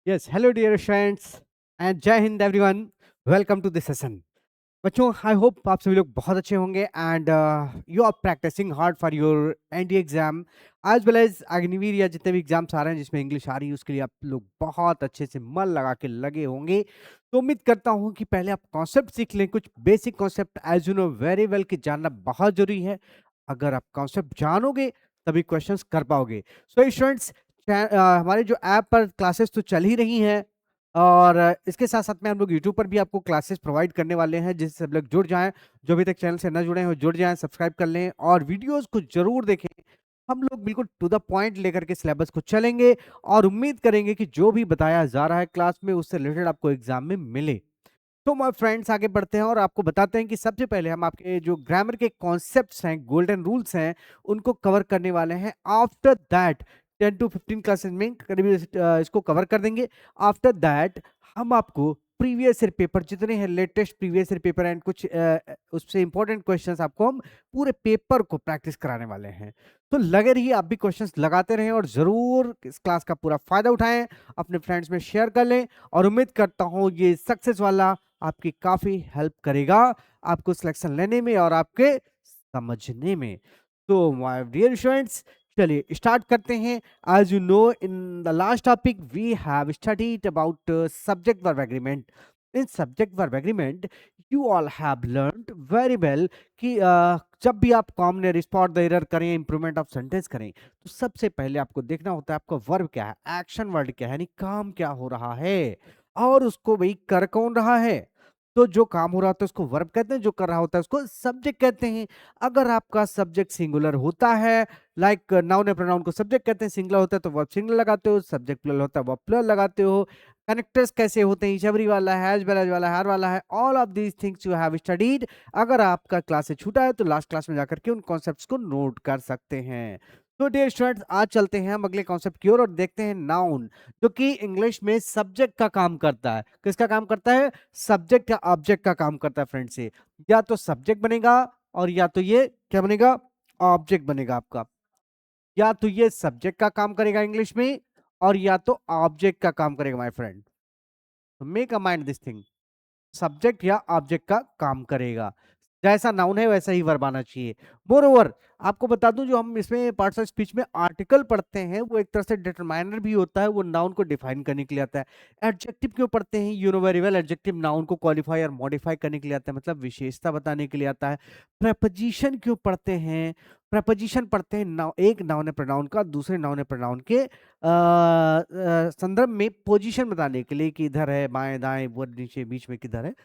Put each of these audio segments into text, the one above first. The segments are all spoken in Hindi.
Yes, hello dear friends and Jai Hind everyone. Welcome to this session. बच्चों आई होप आप सभी लोग बहुत अच्छे होंगे and you are practising hard for your ND exam as well as Agniveer या जितने भी एग्जाम्स आ रहे हैं जिसमें इंग्लिश आ रही है उसके लिए आप लोग बहुत अच्छे से मन लगा के लगे होंगे। तो उम्मीद करता हूं कि पहले आप कॉन्सेप्ट सीख लें, कुछ basic concept as you know very well कि जानना बहुत जरूरी है। अगर आप कॉन्सेप्ट जानोगे तभी क्वेश्चंस कर पाओगे। सो स्टूडेंट्स, हमारे जो ऐप पर क्लासेस तो चल ही रही हैं और इसके साथ साथ में हम लोग यूट्यूब पर भी आपको क्लासेस प्रोवाइड करने वाले हैं, जिससे सब लोग जुड़ जाएं। जो अभी तक चैनल से न जुड़े हैं जुड़ जाएं, सब्सक्राइब कर लें और वीडियोस को जरूर देखें। हम लोग बिल्कुल टू द पॉइंट लेकर के सिलेबस को चलेंगे और उम्मीद करेंगे कि जो भी बताया जा रहा है क्लास में उससे रिलेटेड आपको एग्जाम में मिले। तो माय फ्रेंड्स, आगे बढ़ते हैं और आपको बताते हैं कि सबसे पहले हम आपके जो ग्रामर के कॉन्सेप्ट्स हैं, गोल्डन रूल्स हैं, उनको कवर करने वाले हैं। आफ्टर दैट 10 to 15 क्लासेस में करीब इसको कवर कर देंगे। आफ्टर दैट हम आपको प्रीवियस ईयर पेपर जितने हैं, latest previous year paper and कुछ उससे इंपॉर्टेंट क्वेश्चंस आपको हम पूरे पेपर को प्रैक्टिस कराने वाले हैं। तो लगे रहिए, आप भी क्वेश्चंस लगाते रहें और जरूर इस क्लास का पूरा फायदा उठाएं, अपने फ्रेंड्स में शेयर कर लें और उम्मीद करता हूं ये सक्सेस वाला आपकी काफी हेल्प करेगा आपको सिलेक्शन लेने में और आपके समझने में। तो माय डियर स्टूडेंट्स, चलिए स्टार्ट करते हैं। As you know, in the last topic we have studied about subject verb agreement. In subject verb agreement you all have learned very well कि जब भी आप कॉमन स्पॉट द एरर करें, इंप्रूवमेंट ऑफ सेंटेंस करें, तो सबसे पहले आपको देखना होता है आपका वर्ब क्या है, एक्शन वर्ड क्या है, यानी काम क्या हो रहा है और उसको भाई कर कौन रहा है। तो जो काम हो रहा होता है उसको वर्ब कहते हैं, जो कर रहा होता है उसको सब्जेक्ट कहते हैं। अगर आपका सब्जेक्ट सिंगुलर होता है, लाइक नाउन या प्रोनाउन को सब्जेक्ट कहते हैं, सिंगुलर होता है तो वर्ब सिंगुलर लगाते हो, सब्जेक्ट प्लुरल होता है वर्ब प्लुरल लगाते हो। कनेक्टर्स कैसे होते हैं, एवरी वाला है, एज वेल एज वाला है, हर वाला है, all of these things you have studied. अगर आपका क्लास से छूटा है तो लास्ट क्लास में जाकर के उन कॉन्सेप्ट्स को नोट कर सकते हैं। तो डियर स्टूडेंट्स, आज चलते हैं हम अगले कॉन्सेप्ट की ओर और देखते हैं नाउन, जो कि इंग्लिश में सब्जेक्ट का काम करता है। किसका काम करता है? सब्जेक्ट या ऑब्जेक्ट का काम करता है फ्रेंड्स। से या तो सब्जेक्ट बनेगा और या तो ये क्या बनेगा, ऑब्जेक्ट बनेगा आपका। या तो ये सब्जेक्ट का काम करेगा इंग्लिश में और या तो ऑब्जेक्ट का काम करेगा माय फ्रेंड। तो make a mind this thing, subject या ऑब्जेक्ट का काम करेगा। जैसा नाउन है वैसा ही वर्ब आना चाहिए। मोर ओवर, आपको बता दूं, जो हम इसमें पार्ट्स ऑफ स्पीच में आर्टिकल पढ़ते हैं वो एक तरह से डिटरमाइनर भी होता है, वो नाउन को डिफाइन करने के लिए आता है। एडजेक्टिव क्यों पढ़ते हैं? You know very well, adjective noun को क्वालिफाई और मॉडिफाई करने के लिए आता है, मतलब विशेषता बताने के लिए आता है। प्रपोजिशन क्यों पढ़ते हैं? प्रपोजिशन पढ़ते हैं एक नाउन है प्रोनाउन का दूसरे नाउन है प्रोनाउन के संदर्भ में पोजीशन बताने के लिए कि इधर है, बाएं दाएं, ऊपर नीचे, बीच में किधर है।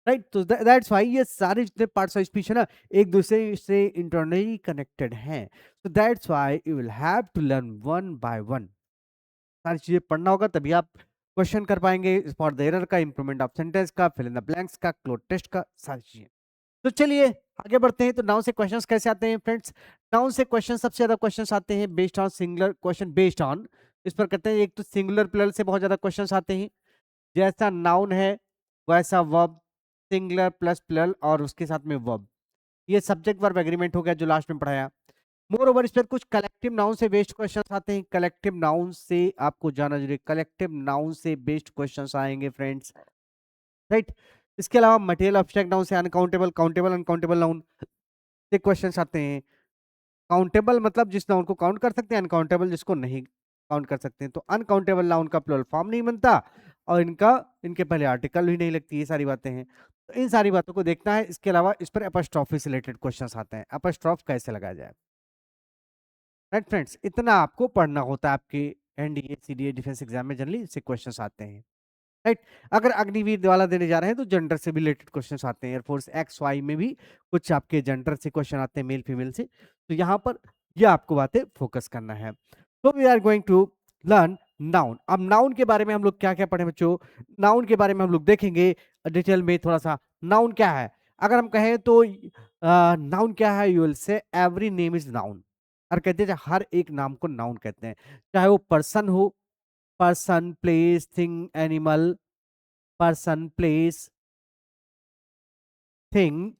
राइट, तो दैट्स व्हाई ये सारे जितने पार्ट्स ऑफ स्पीच है ना, एक दूसरे से इंटरनली कनेक्टेड हैं। So that's why you will have to learn one by one. सारी चीजें पढ़ना होगा तभी आप क्वेश्चन कर पाएंगे, स्पॉट द एरर का, इंप्रूवमेंट ऑफ सेंटेंस का, फिल इन द ब्लैंक्स का, क्लोज टेस्ट का, सारी चीजें। तो चलिए आगे बढ़ते हैं। तो नाउन से क्वेश्चंस कैसे आते हैं फ्रेंड्स? नाउन से क्वेश्चन सबसे ज्यादा क्वेश्चंस आते हैं based on singular question, based on, इस पर कहते हैं एक तो सिंगुलर प्लुरल से बहुत ज्यादा क्वेश्चंस आते हैं। जैसा नाउन है वैसा वर्ब, सिंगुलर प्लस प्लुरल और उसके साथ में वर्ब। ये सब्जेक्ट वर्ब एग्रीमेंट हो गया जो लास्ट में पढ़ाया। मोर ओवर, इस पर कुछ कलेक्टिव नाउन से बेस्ड क्वेश्चंस आते हैं। कलेक्टिव नाउन से आपको जाना जरूरी, कलेक्टिव नाउन से बेस्ड क्वेश्चंस आएंगे फ्रेंड्स। राइट, इसके अलावा मटेरियल ऑब्जेक्ट नाउन से अनकाउंटेबल, काउंटेबल, अनकाउंटेबल नाउन से क्वेश्चंस आते हैं। काउंटेबल मतलब जिस नाउन को काउंट कर सकते हैं, अनकाउंटेबल जिसको नहीं काउंट कर सकते हैं। तो अनकाउंटेबल नाउन का प्लुरल फॉर्म नहीं बनता और इनके पहले आर्टिकल भी नहीं लगती, ये सारी बातें हैं। तो इन सारी बातों को देखना है। इसके अलावा इस पर अपस्ट्रॉफी से रिलेटेड क्वेश्चंस आते हैं, अपस्ट्रॉफ कैसे लगाया जाए। राइट फ्रेंड्स, इतना आपको पढ़ना होता है आपके एनडीए सीडीए डिफेंस एग्जाम में, जनरली इससे क्वेश्चंस आते हैं। राइट, अगर अग्निवीर वाला देने जा रहे हैं तो जेंडर से भी रिलेटेड क्वेश्चंस आते हैं। एयरफोर्स एक्स वाई में भी कुछ आपके जेंडर से क्वेश्चन आते हैं, मेल फीमेल से। तो यहाँ पर ये आपको बातें फोकस करना है। तो we are going to learn noun. अब नाउन के बारे में हम लोग क्या क्या पढ़े बच्चों? नाउन के बारे में हम लोग देखेंगे डिटेल में थोड़ा सा। नाउन क्या है? अगर हम कहें तो नाउन क्या है, you will say every name is noun. और कहते हैं हर एक नाम को नाउन कहते हैं, चाहे वो पर्सन हो, person, place, thing, animal, person, place, thing,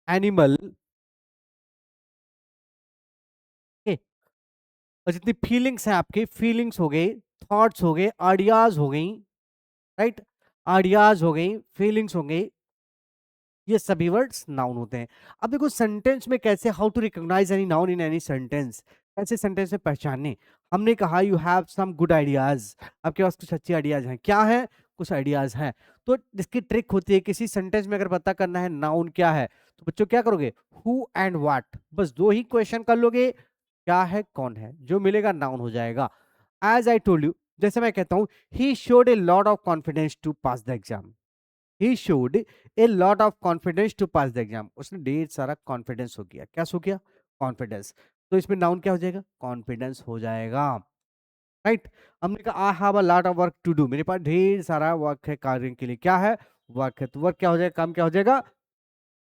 animal, और जितनी फीलिंग्स हैं आपकी, फीलिंग्स हो गई, थॉट्स हो गए, आइडियाज हो गई, राइट, आइडियाज हो गई, फीलिंग्स हो गई, ये सभी वर्ड्स नाउन होते हैं। अब देखो सेंटेंस में कैसे, how to recognise any noun in any sentence, कैसे सेंटेंस में पहचानने। हमने कहा you have some good ideas, आपके पास कुछ अच्छे आइडियाज हैं, क्या है, कुछ आइडियाज हैं। तो इसकी ट्रिक होती है, किसी सेंटेंस में अगर पता करना है नाउन क्या है, तो बच्चों क्या करोगे, हु एंड व्हाट, बस दो ही क्वेश्चन कर लोगे, क्या है कौन है, जो मिलेगा नाउन हो जाएगा। एज आई टोल्ड यू, जैसे मैं कहता हूं, he showed a lot of confidence to pass the exam, he showed a lot of confidence to pass the exam, उसने ढेर सारा कॉन्फिडेंस हो गया, क्या हो गया, कॉन्फिडेंस। तो इसमें नाउन क्या हो जाएगा, कॉन्फिडेंस हो जाएगा, राइट। हमने कहा I have a lot of work to do, मेरे पास ढेर सारा वर्क है कार्य के लिए, क्या है, वर्क है, तो वर्क क्या हो जाएगा, काम क्या हो जाएगा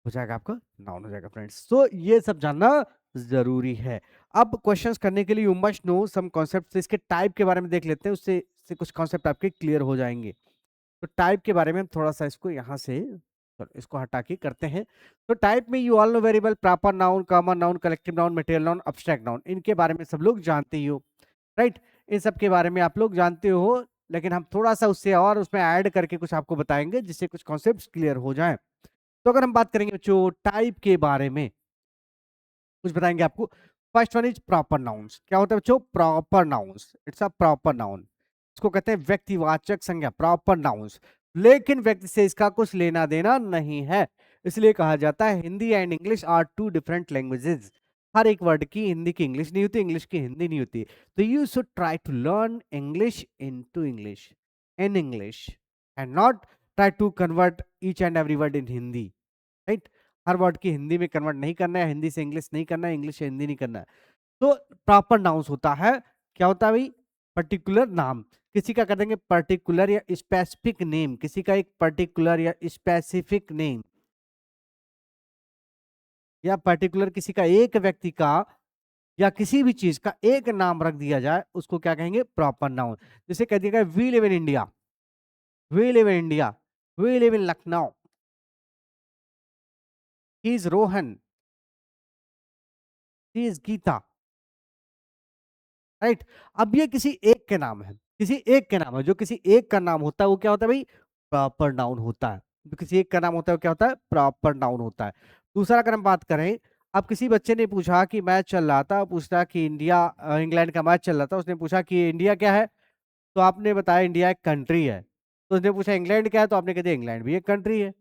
आपका नाउन हो जाएगा फ्रेंड्स। तो ये सब जानना जरूरी है। अब क्वेश्चंस करने के लिए you must know some concept, इसके टाइप के बारे में देख लेते हैं, उससे कुछ कॉन्सेप्ट आपके क्लियर हो जाएंगे। तो टाइप के बारे में हम थोड़ा सा इसको यहाँ से, चलो इसको हटा के करते हैं। तो टाइप में you all know very well, proper noun, common noun, collective noun, material noun, abstract noun, इनके बारे में सब लोग जानते ही हो, राइट। इन सब के बारे में आप लोग जानते हो, लेकिन हम थोड़ा सा उससे और उसमें ऐड करके कुछ आपको बताएंगे, जिससे कुछ कॉन्सेप्ट क्लियर हो जाए। तो अगर हम बात करेंगे बच्चों टाइप के बारे में, कुछ बताएंगे आपको। First one is proper nouns, क्या होता है बच्चों, proper nouns, it's a proper noun, इसको कहते हैं व्यक्तिवाचक संज्ञा, प्रॉपर नाउन्स। लेकिन व्यक्ति से इसका कुछ लेना देना नहीं है, इसलिए कहा जाता है Hindi and English are two different languages. हर एक वर्ड की हिंदी की इंग्लिश नहीं होती, इंग्लिश की हिंदी नहीं होती। तो you should try to learn English in to English, in English, and not try to convert each and every word in Hindi, right. हर वर्ड की हिंदी में कन्वर्ट नहीं करना है, हिंदी से इंग्लिश नहीं करना है, इंग्लिश से हिंदी नहीं करना है। तो प्रॉपर नाउंस होता है, क्या होता है भाई, पर्टिकुलर नाम, किसी का कर देंगे पर्टिकुलर या स्पेसिफिक नेम, किसी का एक पर्टिकुलर या स्पेसिफिक नेम, या पर्टिकुलर किसी का एक व्यक्ति का या किसी भी चीज का एक नाम रख दिया जाए, उसको क्या कहेंगे, प्रॉपर नाउन। जैसे कह दिया गया we live in India, we live in India, we live in Lucknow, he is Rohan, he is Geeta, right. अब ये किसी एक के नाम है, किसी एक के नाम है, जो किसी एक का नाम होता है वो क्या होता है भाई, प्रॉपर नाउन होता है। जो किसी एक का नाम होता है वो क्या होता है, प्रॉपर नाउन होता है। दूसरा अगर हम बात करें, अब किसी बच्चे ने पूछा कि मैच चल रहा था, पूछता कि इंडिया इंग्लैंड का मैच चल रहा था, उसने पूछा कि इंडिया क्या है, तो आपने बताया इंडिया एक कंट्री है। तो उसने पूछा इंग्लैंड क्या है, तो आपने कह दिया इंग्लैंड भी एक कंट्री है।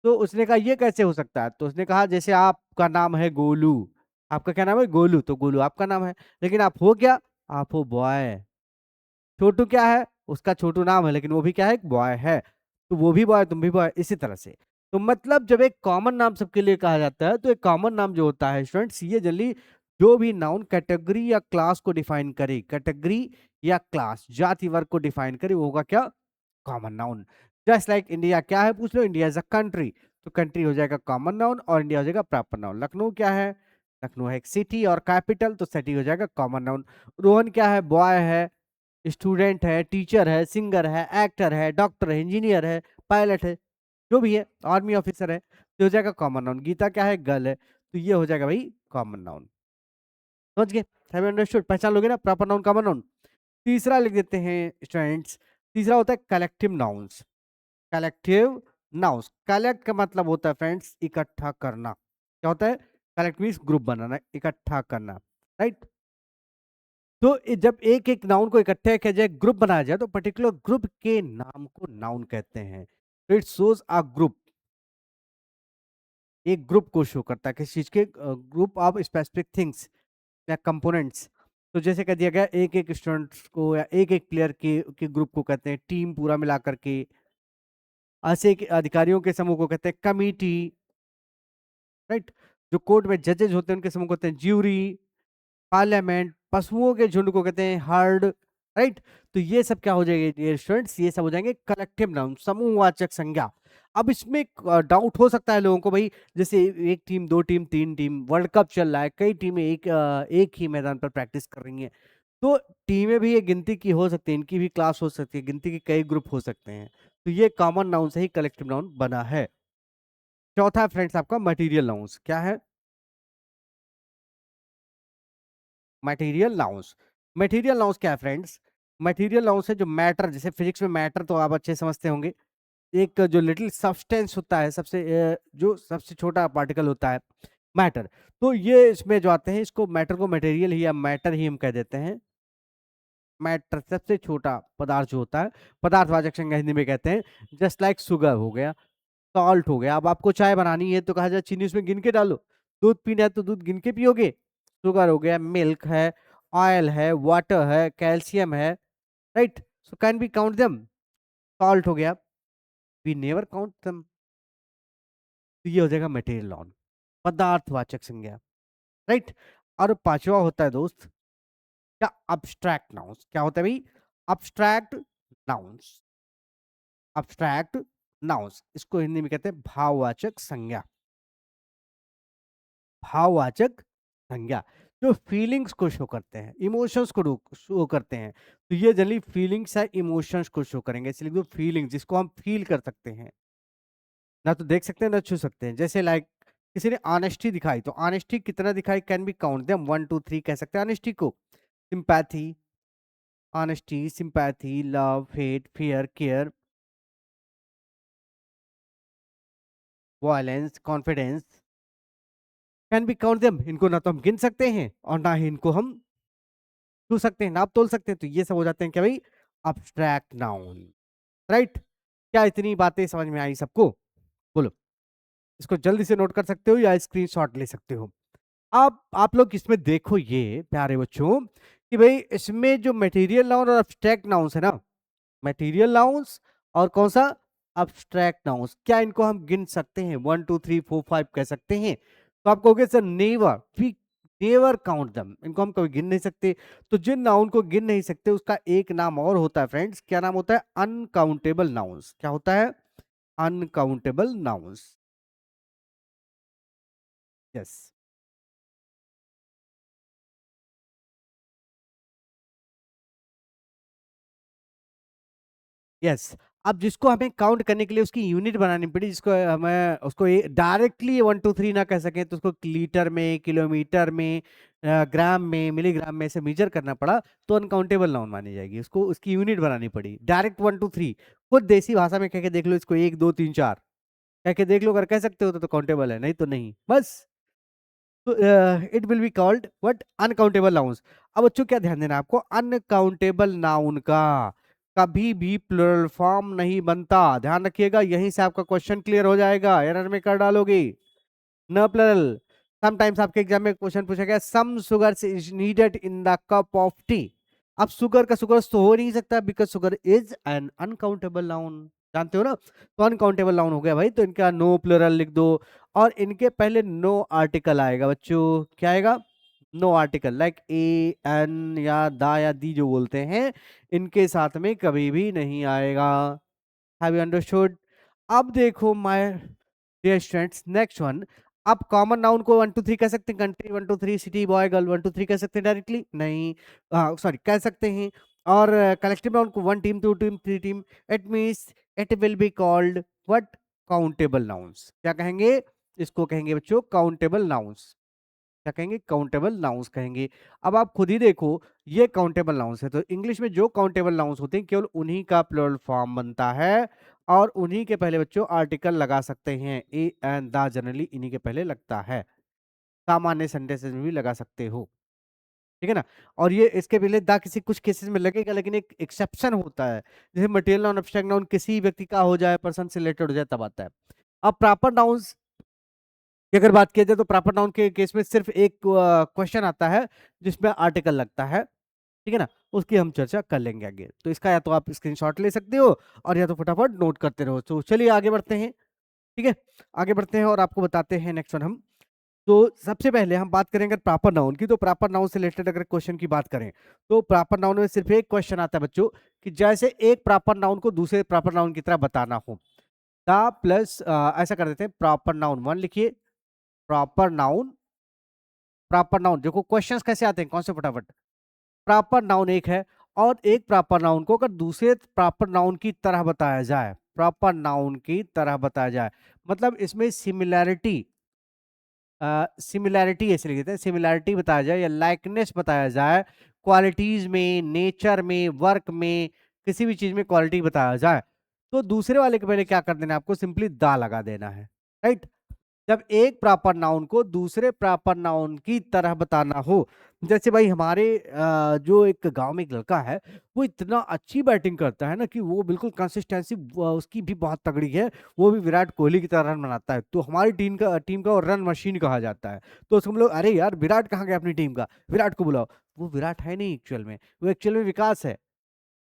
तो उसने कहा ये कैसे हो सकता है, तो उसने कहा जैसे आपका नाम है गोलू, आपका क्या नाम है गोलू, तो गोलू आपका नाम है, लेकिन आप हो क्या, आप हो बॉय। छोटू क्या है, उसका छोटू नाम है, लेकिन वो भी क्या है, एक बॉय है, तो वो भी बॉय तुम भी बॉय, इसी तरह से। तो मतलब जब एक कॉमन नाम सबके लिए कहा जाता है, तो एक कॉमन नाम जो होता है स्टूडेंट्स, ये जनरली जो भी नाउन कैटेगरी या क्लास को डिफाइन करे, कैटेगरी या क्लास, जाति वर्ग को डिफाइन करे, वो होगा क्या, common noun. Just like India क्या है, पूछ लो, इंडिया इज अ कंट्री, तो कंट्री हो जाएगा कॉमन नाउन और इंडिया हो जाएगा प्रॉपर नाउन। लखनऊ क्या है, लखनऊ है एक सिटी और कैपिटल, तो सिटी हो जाएगा कॉमन नाउन। रोहन क्या है, बॉय है, स्टूडेंट है, टीचर है, सिंगर है, एक्टर है, डॉक्टर है, इंजीनियर है, पायलट है, जो भी है, आर्मी ऑफिसर है, तो हो जाएगा कॉमन नाउन। गीता क्या है, गर्ल है, तो ये हो जाएगा भाई कॉमन नाउन। समझ गए, हैव अंडरस्टूड, पहचान लोगे ना प्रॉपर नाउन कॉमन नाउन। तीसरा लिख देते हैं स्टूडेंट्स, तीसरा होता है collective nouns. Collective nouns, collect का मतलब होता है फ्रेंड्स इकट्ठा करना, क्या होता है, कलेक्ट मीन्स ग्रुप बनाना, इकट्ठा करना, राइट। तो जब एक एक नाउन को इकट्ठे किया जाए, ग्रुप बनाया जाए, तो पर्टिकुलर ग्रुप के नाम को नाउन कहते हैं। तो इट शोज अ ग्रुप, एक ग्रुप को शो करता है, किसी चीज के ग्रुप ऑफ स्पेसिफिक थिंग्स या कंपोनेंट्स। तो जैसे कह दिया गया एक एक स्टूडेंट्स को या एक एक प्लेयर के ग्रुप को कहते हैं टीम, पूरा मिला करके। ऐसे के अधिकारियों के समूह को कहते हैं कमिटी, राइट। जो कोर्ट में जजेज होते हैं उनके समूह को कहते हैं ज्यूरी, पार्लियामेंट, पशुओं के झुंड को कहते हैं हर्ड, राइट। तो ये सब क्या हो जाएंगे स्टूडेंट्स, ये सब हो जाएंगे कलेक्टिव नाउन, समूहवाचक संज्ञा। अब इसमें डाउट हो सकता है लोगों को भाई, जैसे एक टीम, दो टीम, तीन टीम, वर्ल्ड कप चल रहा है, कई टीमें एक ही मैदान पर प्रैक्टिस कर रही हैं, तो टीमें भी ये गिनती की हो सकती है, इनकी भी क्लास हो सकती है, गिनती के कई ग्रुप हो सकते हैं। तो ये कॉमन नाउन से ही कलेक्टिव नाउन बना है। चौथा फ्रेंड्स आपका मटेरियल नाउन्स, क्या है, मटेरियल नाउन्स। मटेरियल नाउन्स क्या है फ्रेंड्स, मटेरियल नाउन से जो मैटर, जैसे फिजिक्स में मैटर तो आप अच्छे समझते होंगे, एक जो लिटिल सब्सटेंस होता है, जो सबसे छोटा पार्टिकल होता है, मैटर। तो ये इसमें जो आते हैं, इसको मैटर को मटेरियल ही या मैटर ही हम कह देते हैं। मैटर सबसे छोटा पदार्थ जो होता है, पदार्थवाचक संज्ञा हिंदी में कहते हैं। जस्ट लाइक शुगर हो गया, सॉल्ट हो गया। अब आपको चाय बनानी है तो कहा जाए चीनी उसमें गिन के डालो, दूध पीना है तो दूध गिन के पियोगे। शुगर हो गया, मिल्क है, ऑयल है, वाटर है, कैल्शियम है, right. So can be count them. Salt हो गया, वी नेवर काउंट देम। तो ये हो जाएगा मटेरियल नॉन, पदार्थवाचक संज्ञा, राइट। और पांचवा होता है दोस्त क्या, अब्स्ट्रैक्ट नाउन्स। क्या होता है भाई, अब्स्ट्रैक्ट नाउन्स। अब्स्ट्रैक्ट नाउन्स, इसको हिंदी में कहते हैं भाववाचक संज्ञा। भाववाचक संज्ञा जो फीलिंग्स को शो करते हैं, इमोशंस को शो करते हैं। तो ये जनरली फीलिंग्स है, इमोशंस को शो करेंगे, इसलिए जो फीलिंग्स जिसको हम फील कर सकते हैं, ना तो देख सकते हैं ना छू सकते हैं। जैसे लाइक किसी ने ऑनेस्टी दिखाई, तो ऑनेस्टी कितना दिखाई, कैन बी काउंट देम 1 2 3 कह सकते हैं ऑनेस्टी को। Sympathy, honesty, sympathy, love, hate, fear, care, violence, confidence, can be count them. इनको ना तो हम गिन सकते हैं और ना ही इनको हम छू सकते हैं, नाप तोल सकते हैं। तो ये सब हो जाते हैं क्या भाई, अब्स्ट्रैक्ट नाउन, राइट। क्या इतनी बातें समझ में आई सबको, बोलो। इसको जल्दी से नोट कर सकते हो या स्क्रीनशॉट ले सकते हो। आप लोग इसमें देखो ये प्यारे बच्चों कि भाई इसमें जो मटेरियल नाउन और अब्स्ट्रैक्ट नाउन्स है ना, मटेरियल नाउन्स और कौन सा, अब्स्ट्रैक्ट नाउन्स, क्या इनको हम गिन सकते हैं, 1 2 3 4 5 कह सकते हैं। तो आप कहोगे sir never, we never count them, इनको हम कभी गिन नहीं सकते। तो जिन नाउन को गिन नहीं सकते उसका एक नाम और होता है फ्रेंड्स, क्या नाम होता है, अनकाउंटेबल नाउन्स। क्या होता है, अनकाउंटेबल नाउन्स, यस। यस, अब जिसको हमें काउंट करने के लिए उसकी यूनिट बनानी पड़ी, जिसको हमें उसको डायरेक्टली 1 2 3 ना कह सकें, तो उसको लीटर में, किलोमीटर में, ग्राम में, मिलीग्राम में से मेजर करना पड़ा, तो अनकाउंटेबल नाउन मानी जाएगी। उसको उसकी यूनिट बनानी पड़ी, डायरेक्ट 1 2 3 खुद देसी भाषा में कह के देख लो इसको, 1 2 3 4 कह के देख लो, अगर कह सकते हो तो काउंटेबल है, नहीं तो नहीं, बस। तो it will be called what, uncountable nouns. अब बच्चों क्या ध्यान देना आपको, अनकाउंटेबल नाउन का कभी भी प्लुरल फॉर्म नहीं बनता, ध्यान रखिएगा। यहीं से आपका क्वेश्चन क्लियर हो जाएगा, एरर में कर डालोगे न प्लुरल। समटाइम्स आपके एग्जाम में क्वेश्चन पूछा गया, some sugar is needed in the cup of tea. अब शुगर का शुगर तो हो नहीं सकता, because sugar is an uncountable noun, जानते हो ना। तो अनकाउंटेबल नाउन हो गया भाई, तो इनका नो प्लुरल लिख दो। और इनके पहले नो आर्टिकल आएगा बच्चों, क्या आएगा, no article, like a an या दा या दी जो बोलते हैं, इनके साथ में कभी भी नहीं आएगा। Have you understood. अब देखो my dear students, next one. आप कॉमन नाउन को 1 2 3 कह सकते हैं, कंट्री 1 2 3, सिटी, बॉय, गर्ल 1 2 3 कह सकते हैं डायरेक्टली, नहीं, सॉरी कह सकते हैं। और कलेक्टिव नाउन को 1 team 2 team 3 team, it means it will be called what, countable nouns. क्या कहेंगे, इसको कहेंगे बच्चों काउंटेबल नाउन्स। क्या कहेंगे, काउंटेबल नाउन्स कहेंगे। अब आप खुद ही देखो, ये काउंटेबल नाउन्स है, तो इंग्लिश में जो काउंटेबल नाउन्स होते हैं केवल उन्हीं का प्लुरल फॉर्म बनता है, और उन्हीं के पहले बच्चों आर्टिकल लगा सकते हैं, ए एंड द जनरली इन्हीं के पहले लगता है। सामान्य सेंटेंसेस में भी लगा सकते हो, ठीक है ना। और ये इसके पहले द किसी कुछ केसेस में लगेगा, लेकिन एक एक्सेप्शन होता है, जैसे मटेरियल नाउन, एब्स्ट्रैक्ट नाउन किसी व्यक्ति का हो जाए, पर्सन से रिलेटेड हो जाए, तब आता है। अब प्रॉपर नाउन्स की अगर बात किया जाए, तो प्रॉपर नाउन के केस में सिर्फ एक क्वेश्चन आता है जिसमें आर्टिकल लगता है, ठीक है ना। उसकी हम चर्चा कर लेंगे आगे। तो इसका या तो आप स्क्रीनशॉट ले सकते हो और या तो फटाफट नोट करते रहो। तो चलिए आगे बढ़ते हैं, ठीक है। आगे बढ़ते हैं और आपको बताते हैं नेक्स्ट वन हम। तो सबसे पहले हम बात करेंगे प्रॉपर नाउन की। तो प्रॉपर नाउन से रिलेटेड अगर क्वेश्चन की बात करें, तो प्रॉपर नाउन में सिर्फ एक क्वेश्चन आता है बच्चों, कि जैसे एक प्रॉपर नाउन को दूसरे प्रॉपर नाउन की तरह बताना हो। द प्लस ऐसा कर देते हैं, प्रॉपर नाउन 1 लिखिए, प्रॉपर नाउन, प्रॉपर नाउन देखो क्वेश्चंस कैसे आते हैं, कौन से फटाफट। प्रॉपर नाउन एक है, और एक प्रॉपर नाउन को अगर दूसरे प्रॉपर नाउन की तरह बताया जाए, प्रॉपर नाउन की तरह बताया जाए, मतलब इसमें सिमिलैरिटी, सिमिलैरिटी ऐसे लिख देते हैं, सिमिलैरिटी बताया जाए या लाइकनेस बताया जाए क्वालिटीज में, नेचर में, वर्क में, किसी भी चीज में क्वालिटी बताया जाए, तो दूसरे वाले के पहले क्या कर देना है, आपको सिंपली दा लगा देना है, राइट। जब एक प्रॉपर नाउन को दूसरे प्रॉपर नाउन की तरह बताना हो, जैसे भाई हमारे जो एक गांव में एक लड़का है, वो इतना अच्छी बैटिंग करता है ना कि वो बिल्कुल कंसिस्टेंसी उसकी भी बहुत तगड़ी है, वो भी विराट कोहली की तरह रन बनाता है, तो हमारी टीम का वो रन मशीन कहा जाता है। तो उसको हम लोग, अरे यार विराट कहाँ गया अपनी टीम का, विराट को बुलाओ। वो विराट है नहीं एक्चुअल में, वो एक्चुअल में विकास है,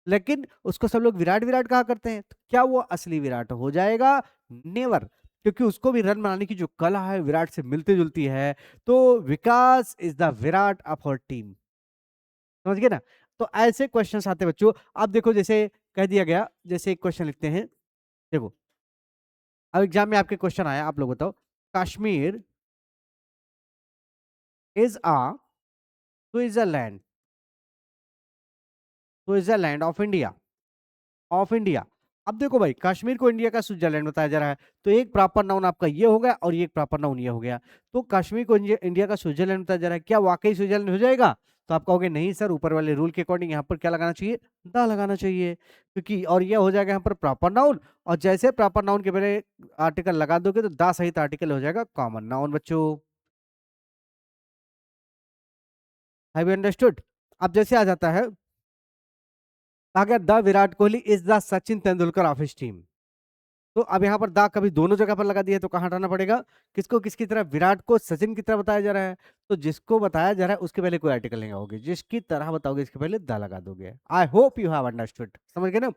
लेकिन उसको सब लोग विराट विराट कहा करते हैं, तो क्या वो असली विराट हो जाएगा? नेवर। क्योंकि उसको भी रन बनाने की जो कला है विराट से मिलती जुलती है। तो Vikas is the Virat of our team. समझ गए ना? तो ऐसे क्वेश्चंस आते हैं बच्चों। अब देखो, जैसे कह दिया गया, जैसे एक क्वेश्चन लिखते हैं, देखो अब एग्जाम में आपके क्वेश्चन आया, आप लोग बताओ, Kashmir is a Switzerland, Switzerland of India. अब देखो भाई, कश्मीर को इंडिया का स्विट्जरलैंड बताया जा रहा है, तो एक प्रॉपर नाउन आपका ये हो गया और ये एक प्रॉपर नाउन ये हो गया। तो कश्मीर को इंडिया का स्विट्जरलैंड बताया जा रहा है, क्या वाकई स्विट्जरलैंड हो जाएगा? तो आप कहोगे नहीं सर, ऊपर वाले रूल के अकॉर्डिंग यहाँ पर क्या लगाना चाहिए, द लगाना चाहिए, क्योंकि और ये हो जाएगा यहाँ पर प्रॉपर नाउन, और जैसे प्रॉपर नाउन के पहले आर्टिकल लगा दोगे तो द सहित आर्टिकल हो जाएगा कॉमन नाउन बच्चों। Have you understood? अब जैसे आ जाता है, अगर the Virat Kohli is the Sachin Tendulkar of his team, तो अब यहाँ पर दा कभी दोनों जगह पर लगा दिया, तो कहाँ हटाना पड़ेगा? किसको किसकी तरह, विराट को सचिन की तरह बताया जा रहा है, तो जिसको बताया जा रहा है उसके पहले कोई आर्टिकल नहीं लगाओगे, जिसकी तरह बताओगे इसके पहले दा लगा दोगे। I hope you have understood, समझ गए ना?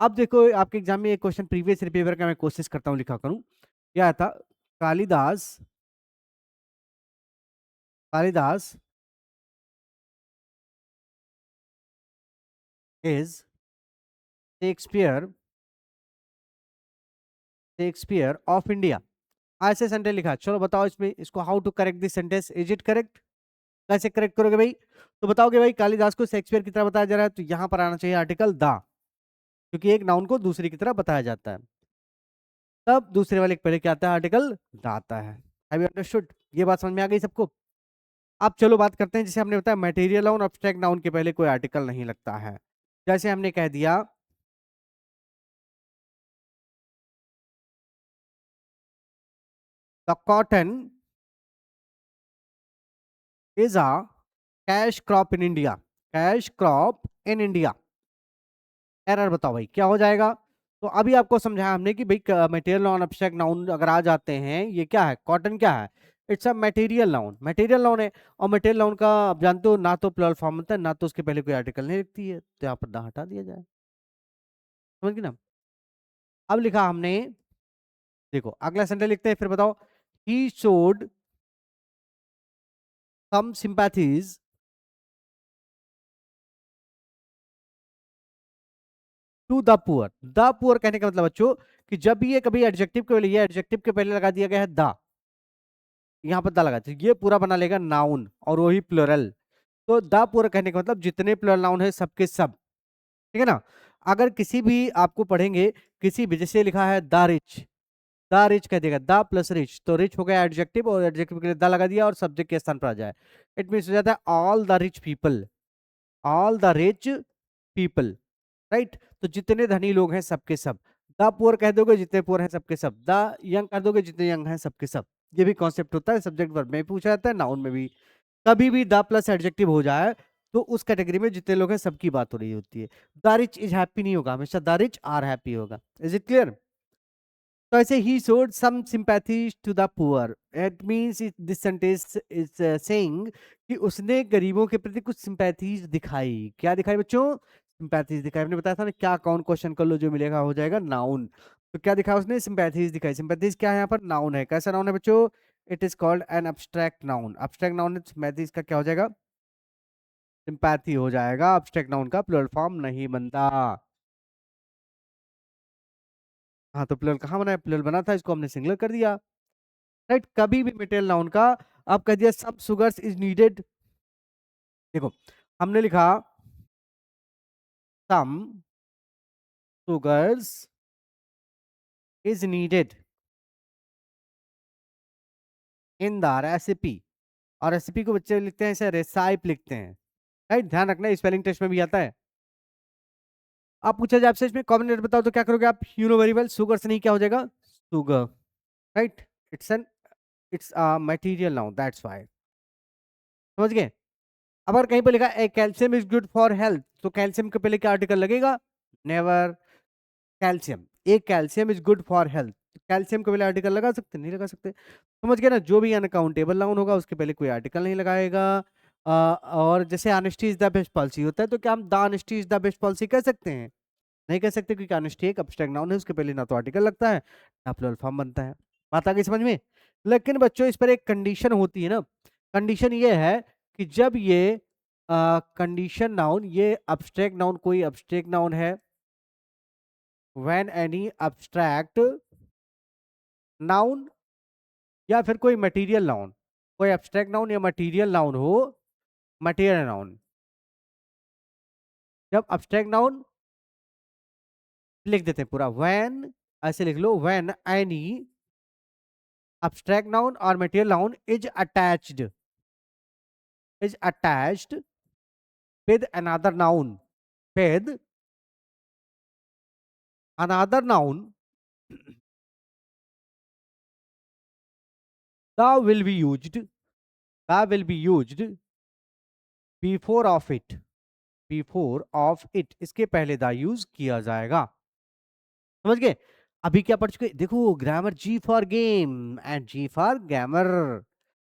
अब देखो, आपके एग्जाम में एक क्वेश्चन प्रीवियस पेपर का मैं कोशिश करता हूँ लिखा करूँ, क्या था, Kalidas, Kalidas is Shakespeare, Shakespeare of India, ऐसे सेंटेंस लिखा। चलो बताओ इसमें, इसको how to correct this sentence, is it correct? कैसे करेक्ट करोगे भाई? तो बताओगे भाई कालिदास को शेक्सपियर की तरह बताया जा रहा है, तो यहां पर आना चाहिए आर्टिकल दा, क्योंकि एक नाउन को दूसरे की तरह बताया जाता है, तब दूसरे वाले के पहले क्या आता है, आर्टिकल दा आता है। Have you understood? ये बात समझ में आ गई सबको? अब चलो बात करते हैं, जैसे हमने बताया मटेरियल नाउन, अब्स्ट्रैक्ट नाउन के पहले कोई आर्टिकल नहीं लगता है। जैसे हमने कह दिया, the cotton is a cash crop in India, cash crop in India. Error बताओ भाई क्या हो जाएगा? तो अभी आपको समझाया हमने कि भाई मटेरियल नाउन, अब्स्ट्रैक्ट नाउन अगर आ जाते हैं, ये क्या है, कॉटन क्या है, it's a material noun, material noun है। और मटेरियल नाउन का आप जानते हो, ना तो प्लुरल फॉर्म होता है, ना तो उसके पहले कोई आर्टिकल नहीं लिखती है, तो यहाँ पर ना हटा दिया जाए। समझ गए ना? अब लिखा हमने, देखो अगला सेंटेंस लिखते हैं, फिर बताओ, he showed some sympathies to the poor. The poor कहने का मतलब बच्चों, कि जब भी ये कभी एडजेक्टिव के पहले, ये एडजेक्टिव के पहले लगा दिया गया है द, यहाँ पर द लगा, तो ये पूरा बना लेगा नाउन, और वही प्लुरल। तो द पूरा कहने का मतलब जितने प्लुरल नाउन है सबके सब, ठीक है ना? अगर किसी भी आपको पढ़ेंगे, किसी भी, जैसे लिखा है द रिच, द रिच कह देगा, द प्लस रिच, तो रिच हो गया एडजेक्टिव, और एडजेक्टिव के लिए द लगा दिया और सब्जेक्ट के स्थान पर आ जाए, इट मीन हो जाता है all the rich people, all the rich people, right. तो जितने धनी लोग हैं सबके सब, द पुअर कह दोगे जितने पुअर हैं सबके सब, द यंग कर दोगे जितने यंग हैं सबके सब। ये भी कॉन्सेप्ट होता है, सब्जेक्ट वर्ब में भी पूछा जाता है, नाउन में भी। कभी भी द प्लस एडजेक्टिव हो जाए, तो उस कैटेगरी में जितने लोग हैं सबकी बात हो रही होती है। द रिच इज हैप्पी नहीं होगा, हमेशा द रिच आर हैप्पी होगा। Is it clear? तो ऐसे ही showed some sympathies to the poor, it means this sentence is saying कि उसने गरीबों के प्रति कुछ सिंपैथीज दिखाई। क्या दिखाई बच्चों? सिंपैथीज दिखाई। हमने बताया था ना, क्या कौन क्वेश्चन कर लो जो मिलेगा हो जाएगा नाउन। तो क्या दिखाया उसने? सिंपैथीज दिखाई। सिंपैथीज क्या है यहाँ पर? नाउन है। कैसा नाउन है बच्चों? It is called an abstract noun. Abstract noun है, सिंपैथीज का क्या हो जाएगा? सिंपैथी हो जाएगा। अब्स्ट्रैक्ट नाउन का प्लुरल फॉर्म नहीं बनता। हाँ, तो प्लुरल कहाँ बना है? प्लुरल बना था, इसको हमने सिंगुलर कर दिया, राइट। कभी भी मटेरियल नाउन का आप कह दिया सब सुगर्स इज नीडेड, देखो हमने लिखा some sugars is needed in the recipe, और रेसिपी को बच्चे लिखते हैं ऐसे, रेसाइप लिखते हैं, राइट, ध्यान रखना स्पेलिंग टेस्ट में भी आता है। आप पूछा जाए आपसे इसमें कॉमन लेटर बताओ तो क्या करोगे आप? You know very well, sugar से नहीं क्या हो जाएगा? Sugar, right. It's an it's material noun, that's why. समझ गए? अब अगर कहीं पर लिखा है calcium is good for health, तो कैल्शियम के पहले क्या आर्टिकल लगेगा? नेवर। कैल्शियम, एक calcium is good for health, calcium के पहले आर्टिकल लगा सकते? नहीं लगा सकते। समझ गए ना? जो भी अनकाउंटेबल नाउन होगा उसके पहले कोई आर्टिकल नहीं लगाएगा। और जैसे honesty is the best policy होता है, तो क्या हम the honesty is the best policy कह सकते हैं? नहीं कह सकते, क्योंकि ऑनेस्टी एक अब्स्ट्रैक्ट नाउन है, उसके पहले ना तो आर्टिकल लगता है ना प्लूरल फॉर्म बनता है। बात आ गई समझ में? लेकिन बच्चों इस पर एक कंडीशन होती है ना। कंडीशन ये है कि जब ये कंडीशन नाउन, ये अब्स्ट्रैक्ट नाउन, कोई अब्स्ट्रैक्ट नाउन है, व्हेन एनी अब्स्ट्रैक्ट नाउन या फिर कोई मटेरियल नाउन, कोई अब्स्ट्रैक्ट नाउन या मटेरियल नाउन हो, मटेरियल नाउन, जब अब्स्ट्रैक्ट नाउन लिख देते हैं पूरा, व्हेन, ऐसे लिख लो, when any abstract noun or material noun is attached with another noun, with another noun, the will be used, the will be used before of it, before of it, इसके पहले द यूज किया जाएगा। समझ गए? अभी क्या पढ़ चुके? देखो, grammar G for game and G for grammar,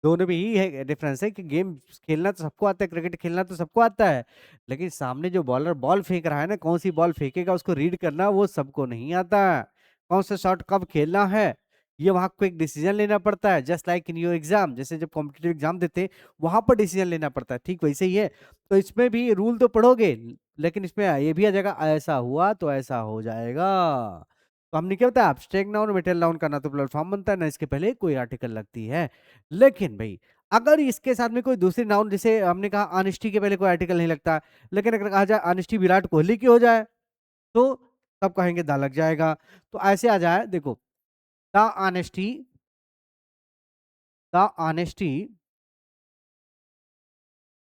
दोनों में ही है डिफरेंस है कि गेम खेलना तो सबको आता है, क्रिकेट खेलना तो सबको आता है, लेकिन सामने जो बॉलर बॉल फेंक रहा है ना, कौन सी बॉल फेंकेगा उसको रीड करना वो सबको नहीं आता। कौन सा शॉट कब खेलना है ये वहां को एक डिसीजन लेना पड़ता है, just like in your exam, जैसे जब कॉम्पिटेटिव एग्जाम देते हैं वहां पर डिसीजन लेना पड़ता है, ठीक वैसे ही है। तो इसमें भी रूल तो पढ़ोगे, लेकिन इसमें ये भी आ जाएगा, ऐसा हुआ तो ऐसा हो जाएगा। तो हमने क्या बताया, एब्स्ट्रैक्ट नाउन मेटल नाउन का ना तो प्लेटफॉर्म बनता है ना इसके पहले कोई आर्टिकल लगती है। लेकिन भाई अगर इसके साथ में कोई दूसरी नाउन, जैसे हमने कहा ऑनेस्टी के पहले कोई आर्टिकल नहीं लगता, लेकिन अगर कहा जाए ऑनेस्टी विराट कोहली की हो जाए, तो तब कहेंगे दा लग जाएगा। तो ऐसे आ जाए, देखो, the honesty, the honesty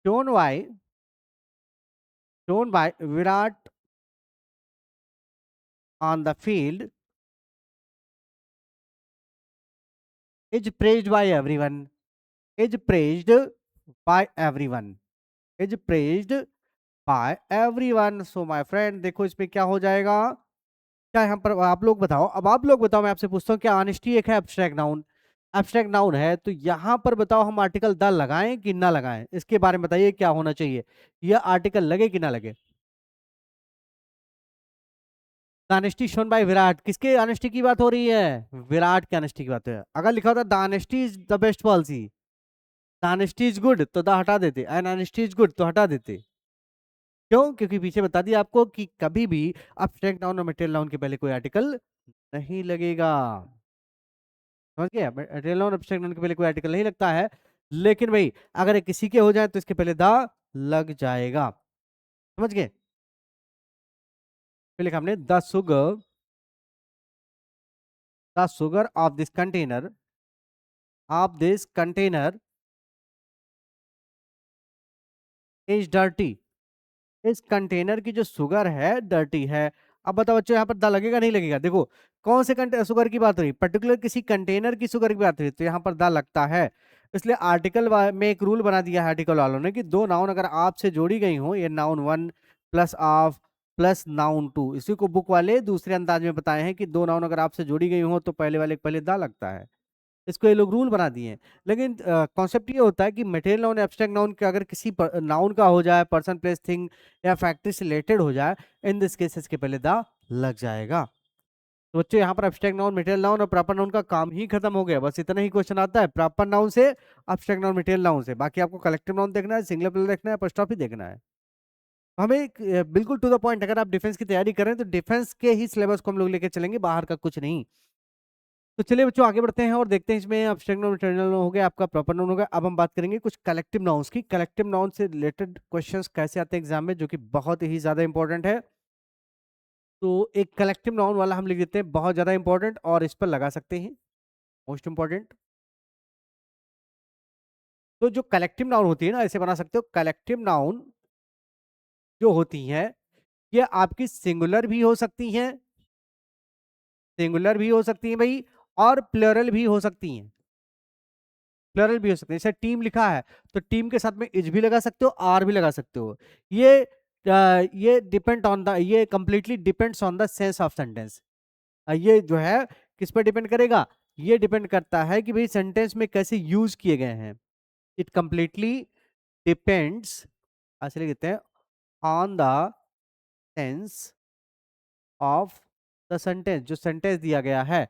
shown by shown by Virat on the field is praised by everyone, is praised by everyone, is praised by everyone। So my friend, देखो इसमें क्या हो जाएगा? क्या यहाँ पर आप लोग बताओ, अब आप लोग बताओ, मैं आपसे पूछता हूँ, क्या ऑनेस्टी एक है एब्स्ट्रैक्ट नाउन? एब्स्ट्रैक्ट नाउन है, तो यहाँ पर बताओ हम आर्टिकल द लगाएं कि ना लगाएं, इसके बारे में बताइए क्या होना चाहिए, यह आर्टिकल लगे कि ना लगे? ऑनेस्टी शोन बाय विराट, किसके ऑनेस्टी की बात हो रही है? विराट की ऑनेस्टी की बात है। अगर लिखा होता the honesty is the best policy, the honesty is good, तो द हटा देते, एंड ऑनेस्टी इज गुड तो हटा देते। क्यों? क्योंकि पीछे बता दिया आपको कि कभी भी एब्स्ट्रैक्ट नाउन और मटेरियल नाउन के पहले कोई आर्टिकल नहीं लगेगा। समझ गए? मटेरियल नाउन एब्स्ट्रैक्ट नाउन के पहले कोई आर्टिकल नहीं लगता है, लेकिन भाई अगर ये किसी के हो जाए तो इसके पहले द लग जाएगा। समझ गए? फिर लिखा हमने the sugar of this container is dirty, इस कंटेनर की जो शुगर है डर्टी है। अब बताओ बच्चों, यहाँ पर द लगेगा नहीं लगेगा? देखो, कौन से शुगर की बात हो रही, पर्टिकुलर किसी कंटेनर की शुगर की बात हो रही, तो यहाँ पर द लगता है। इसलिए आर्टिकल में एक रूल बना दिया है आर्टिकल वालों ने कि दो नाउन अगर आपसे जोड़ी गई हो, ये noun one plus of plus noun two, इसी को बुक वाले दूसरे अंदाज में बताए हैं कि दो नाउन अगर आपसे जोड़ी गई हो तो पहले वाले के पहले दा लगता है। इसको ये लोग रूल बना दिए हैं। लेकिन कॉन्सेप्ट ये होता है कि मटेरियल नाउन एब्स्ट्रैक्ट नाउन के अगर किसी नाउन का हो जाए, पर्सन प्लेस थिंग या फैक्ट्री से रिलेटेड हो जाए, इन दिस केसेस के पहले द लग जाएगा। तो बच्चों यहाँ पर एब्स्ट्रैक्ट नाउन, मटेरियल नाउन और प्रॉपर नाउन का काम ही खत्म हो गया। बस इतना ही क्वेश्चन आता है प्रॉपर नाउन से, एब्स्ट्रैक्ट नाउन, मटेरियल नाउन से। बाकी आपको कलेक्टिव नाउन देखना है, सिंगुलर प्लूरल देखना है, एपोस्ट्रोफी देखना है। हमें बिल्कुल टू द पॉइंट, अगर आप डिफेंस की तैयारी कर रहे हैं तो डिफेंस के ही सिलेबस को हम लोग लेके चलेंगे, बाहर का कुछ नहीं। तो चलिए बच्चों आगे बढ़ते हैं और देखते हैं इसमें एब्स्ट्रैक्ट नाउन, मटेरियल नाउन हो गया, आपका प्रॉपर नाउन हो गया। अब हम बात करेंगे कुछ कलेक्टिव नाउन्स की। कलेक्टिव नाउन से रिलेटेड क्वेश्चंस कैसे आते हैं एग्जाम में, जो कि बहुत ही ज्यादा इंपॉर्टेंट है। तो एक कलेक्टिव नाउन वाला हम लिख देते हैं, बहुत ज्यादा इंपॉर्टेंट, और इस पर लगा सकते हैं मोस्ट इंपॉर्टेंट। तो जो कलेक्टिव नाउन होती है ना, ऐसे बना सकते हो, कलेक्टिव नाउन जो होती हैं ये आपकी सिंगुलर भी हो सकती हैं, सिंगुलर भी हो सकती हैं भाई, और प्लरल भी हो सकती हैं, प्लरल भी हो सकते हैं। जैसे टीम लिखा है तो टीम के साथ में इज भी लगा सकते हो, आर भी लगा सकते हो। ये ये डिपेंड ऑन द, ये completely depends on the sense of sentence. ये जो है किस पर डिपेंड करेगा, ये डिपेंड करता है कि भाई सेंटेंस में कैसे यूज किए गए हैं। इट कंप्लीटली डिपेंड्स, ऐसे लिख देते हैं, on the sense of the sentence, जो सेंटेंस दिया गया है,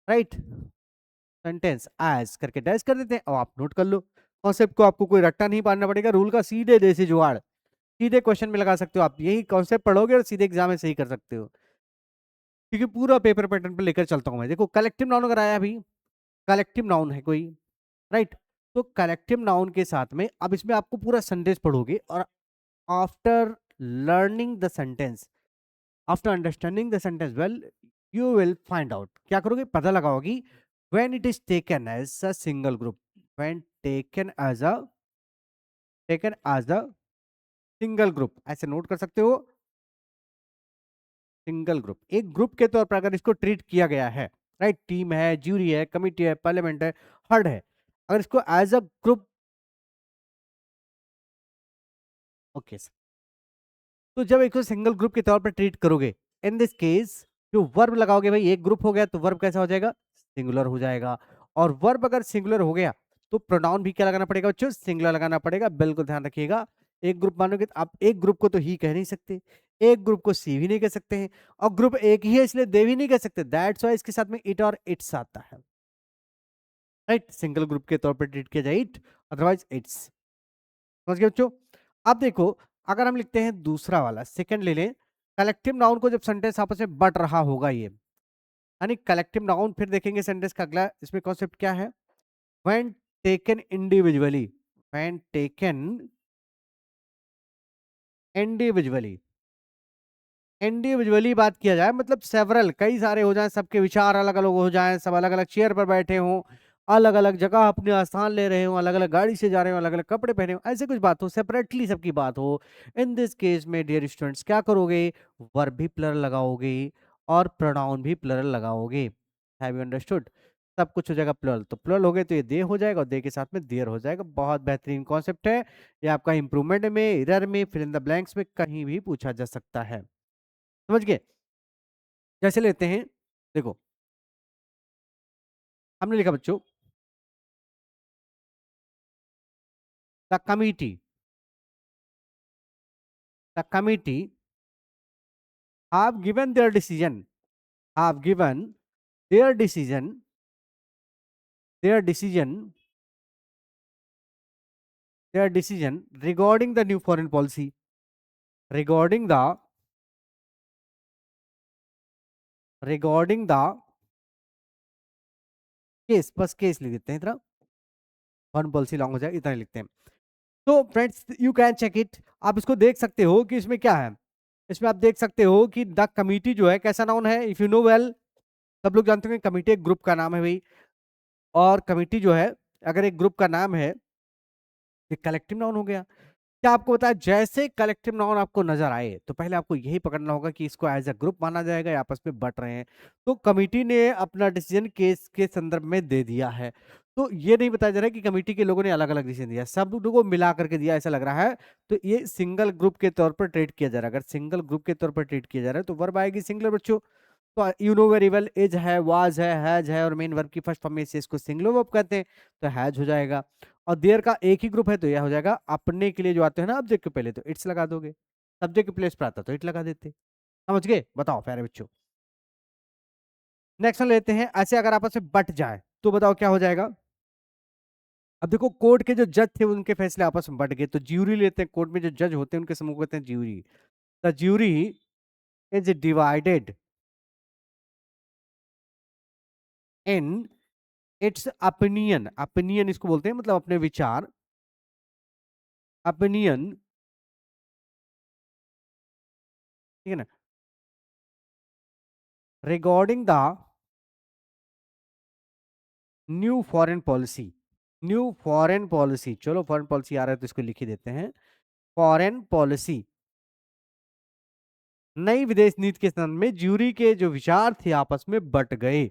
राइट। सेंटेंस एज करके डैश कर देते हैं और आप नोट कर लो कॉन्सेप्ट को, आपको कोई रट्टा नहीं पालना पड़ेगा, रूल का सीधे देसी जुगाड़, सीधे क्वेश्चन में लगा सकते हो आप, यही कॉन्सेप्ट पढ़ोगे और सीधे एग्जाम में सही कर सकते हो, क्योंकि पूरा पेपर पैटर्न पे लेकर चलता हूं मैं। देखो कलेक्टिव नाउन अगर आया, अभी कलेक्टिव नाउन है कोई, राइट, तो कलेक्टिव नाउन के साथ में अब इसमें आपको पूरा सेंटेंस पढ़ोगे, और after learning the sentence, after understanding the sentence well, you will find out, क्या करोगे, पता लगाओगी, when it is taken as a single group, when taken as a single group, ऐसे नोट कर सकते हो। सिंगल ग्रुप, एक ग्रुप के तौर पर अगर इसको ट्रीट किया गया है, राइट, टीम है, ज्यूरी है, कमिटी है, पार्लियामेंट है, हर्ड है, अगर इसको एज अ ग्रुप, ओके, तो जब एक सिंगल ग्रुप के तौर पर ट्रीट करोगे, इन दिस केस जो वर्ब लगाओगे भाई, एक ग्रुप हो गया तो वर्ब कैसा हो जाएगा, सिंगुलर हो जाएगा, और वर्ब अगर सिंगुलर हो गया तो प्रोनाउन भी क्या लगाना पड़ेगा बच्चों, सिंगुलर लगाना पड़ेगा, बिल्कुल ध्यान रखिएगा। एक ग्रुप मानोगे तो आप एक ग्रुप को तो ही कह नहीं सकते, एक ग्रुप को सी भी नहीं कह सकते हैं, और ग्रुप एक ही है इसलिए दे भी नहीं कह सकते, दैट्स व्हाई इसके साथ में इट और इट्स आता है, राइट, सिंगल ग्रुप के तौर पर ट्रीट किया जाए इट, अदरवाइज इट्स, समझ गए बच्चों। अब देखो, अगर हम लिखते हैं दूसरा वाला, सेकंड ले लें, कलेक्टिव नाउन को जब सेंटेंस आपस में बढ़ रहा होगा ये, यानी कलेक्टिव नाउन, फिर देखेंगे सेंटेंस का अगला इसमें कॉन्सेप्ट क्या है, when taken individually, when taken individually, individually बात किया जाए मतलब सेवरल, कई सारे हो जाएं, सबके विचार अलग अलग हो जाएं, सब अलग अलग चेयर पर बैठे हों, अलग अलग जगह अपने स्थान ले रहे हो, अलग अलग गाड़ी से जा रहे हो, अलग अलग कपड़े पहने हो, ऐसे कुछ बात हो, सेपरेटली सबकी बात हो, इन दिस केस में डियर स्टूडेंट्स क्या करोगे, वर्ब भी प्लरल लगाओगे और प्रोनाउन भी प्लरल लगाओगे। हैव यू अंडरस्टूड, सब कुछ हो जाएगा प्लरल, तो प्लरल हो गए तो ये दे हो जाएगा, और दे के साथ में देयर हो जाएगा। बहुत बेहतरीन कॉन्सेप्ट है ये, आपका इंप्रूवमेंट में, एरर में, फिल इन द ब्लैंक्स में कहीं भी पूछा जा सकता है, समझ गए। जैसे लेते हैं, देखो हमने लिखा बच्चों, the committee, the committee have given their decision, have given their decision, their decision, their decision regarding the new foreign policy, regarding the, regarding the case, बस केस लिख देते हैं इतना, फॉरेन पॉलिसी लॉन्ग हो जाएगा, इतना लिखते हैं। तो friends you can check it, आप इसको देख सकते हो कि इसमें क्या है, इसमें आप देख सकते हो कि द कमिटी जो है कैसा नाउन है, इफ यू नो वेल, सब लोग जानते हैं कमिटी एक ग्रुप का नाम है भाई, और कमिटी जो है अगर एक ग्रुप का नाम है, ये कलेक्टिव नाउन हो गया। क्या आपको बताया, जैसे कलेक्टिव नाउन आपको नजर आए तो पहले आपको यही पकड़ना होगा कि इसको एज अ ग्रुप माना जाएगा या आपस में बट रहे हैं। तो कमिटी ने अपना डिसीजन केस के संदर्भ में दे दिया है, तो ये नहीं बताया जा रहा है कि कमिटी के लोगों ने अलग अलग डिसीजन दिया, सब लोगों को मिला करके दिया ऐसा लग रहा है, तो ये सिंगल ग्रुप के तौर पर ट्रीट किया जा रहा है। अगर सिंगल ग्रुप के तौर पर ट्रीट किया जा रहा है तो वर्ब आएगी सिंगुलर बच्चों, तो you know very well, is है, वाज है, हैज है, और मेन वर्ब की फर्स्ट फॉर्म में से इसको सिंगुलर वर्ब कहते हैं, तो हैज हो जाएगा। और देयर का एक ही ग्रुप है तो यह हो जाएगा, अपने के लिए जो आते हैं ना ऑब्जेक्ट के पहले तो इट्स लगा दोगे, सब्जेक्ट के प्लेस पर आता तो इट लगा देते, समझ गए, बताओ प्यारे बच्चों। नेक्स्ट लेते हैं, ऐसे अगर आपस में बट जाए तो बताओ क्या हो जाएगा। अब देखो कोर्ट के जो जज थे उनके फैसले आपस में बट गए, तो ज्यूरी लेते हैं, कोर्ट में जो जज होते हैं उनके समूह को कहते हैं jury, the jury is divided in its opinion, opinion इसको बोलते हैं मतलब अपने विचार, ओपिनियन, ठीक है ना, regarding the new foreign policy, new foreign policy, चलो फॉरेन पॉलिसी आ रहा है तो इसको लिख ही देते हैं, फॉरेन पॉलिसी, नई विदेश नीति के संबंध में ज्यूरी के जो विचार थे आपस में बट गए।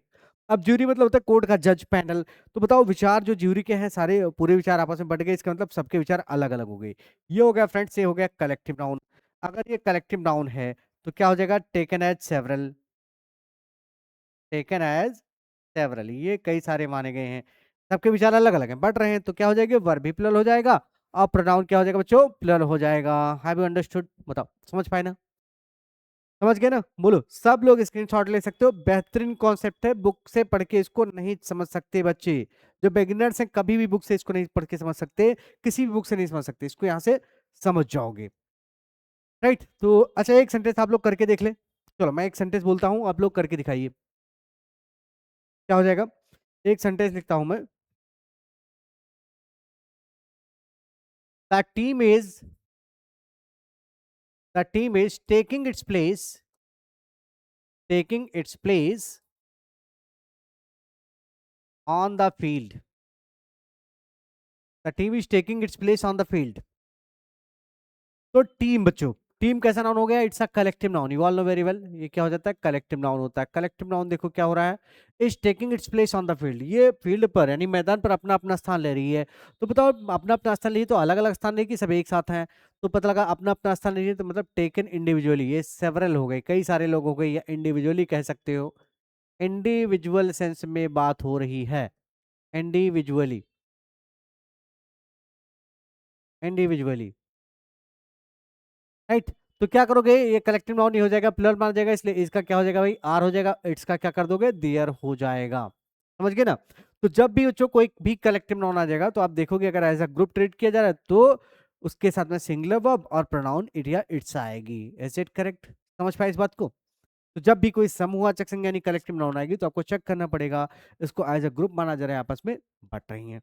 अब ज्यूरी मतलब होता है कोर्ट का जज पैनल। तो बताओ विचार जो ज्यूरी के हैं सारे पूरे विचार आपस में बट गए, इसका मतलब सबके विचार अलग अलग हो गए। ये हो गया फ्रेंड्स, ये हो गया कलेक्टिव नाउन। अगर ये कलेक्टिव नाउन है तो क्या हो जाएगा, taken as several. Taken as several, ये कई सारे माने गए हैं, सबके विचार अलग अलग हैं, बढ़ रहे हैं, तो क्या हो जाएगा, वर्ब भी प्लुरल हो जाएगा और प्रोनाउन क्या हो जाएगा बच्चों, प्लुरल हो जाएगा। Have you understood? बताओ, समझ पाए ना? समझ गए ना? बोलो, सब लोग स्क्रीनशॉट ले सकते हो, बेहतरीन कॉन्सेप्ट है, बुक से पढ़ के इसको नहीं समझ सकते बच्चे। जो बिगिनर्स हैं कभी भी बुक से इसको नहीं पढ़ के समझ सकते, किसी भी बुक से नहीं समझ सकते, इसको यहाँ से समझ जाओगे। राइट, तो अच्छा एक सेंटेंस आप लोग करके देख ले। चलो मैं एक सेंटेंस बोलता हूँ, आप लोग करके दिखाइए क्या हो जाएगा। एक सेंटेंस लिखता हूं मैं। The team is the team is taking its place on the field। The team is taking its place on the field. तो टीम बच्चों, टीम कैसा नाउन हो गया, it's a collective noun, you all know very well. ये क्या हो जाता है, कलेक्टिव नाउन होता है। कलेक्टिव नाउन देखो क्या हो रहा है, is taking its place on the field, ये फील्ड पर यानी मैदान पर अपना अपना स्थान ले रही है। तो बताओ अपना अपना स्थान ले रही है, तो अलग अलग स्थान नहीं कि सब एक साथ हैं। तो पता लगा अपना अपना स्थान ले रही है तो मतलब टेकन इंडिविजुअली, ये सेवरल हो गए, कई सारे लोग हो गए, या इंडिविजुअली कह सकते हो। इंडिविजुअल सेंस में बात हो रही है, इंडिविजुअली, इंडिविजुअली। राइट, तो क्या करोगे, ये कलेक्टिव नाउन नहीं हो जाएगा, प्लुरल माना जाएगा, इसलिए इसका क्या हो जाएगा भाई, आर हो जाएगा, इट्स का क्या कर दोगे, देयर हो जाएगा। समझ गए ना? तो जब भी बच्चों कोई भी कलेक्टिव नाउन आ जाएगा तो आप देखोगे अगर एज अ ग्रुप ट्रीट किया जा रहा है तो उसके साथ में सिंगुलर वर्ब और प्रोनाउन इट या इट्स आएगी। Is it correct? समझ पाए इस बात को? तो जब भी कोई समूहवाचक संज्ञा यानी कलेक्टिव नाउन आएगी तो आपको चेक करना पड़ेगा इसको एज अ ग्रुप माना जा रहा है, आपस में बट रही है।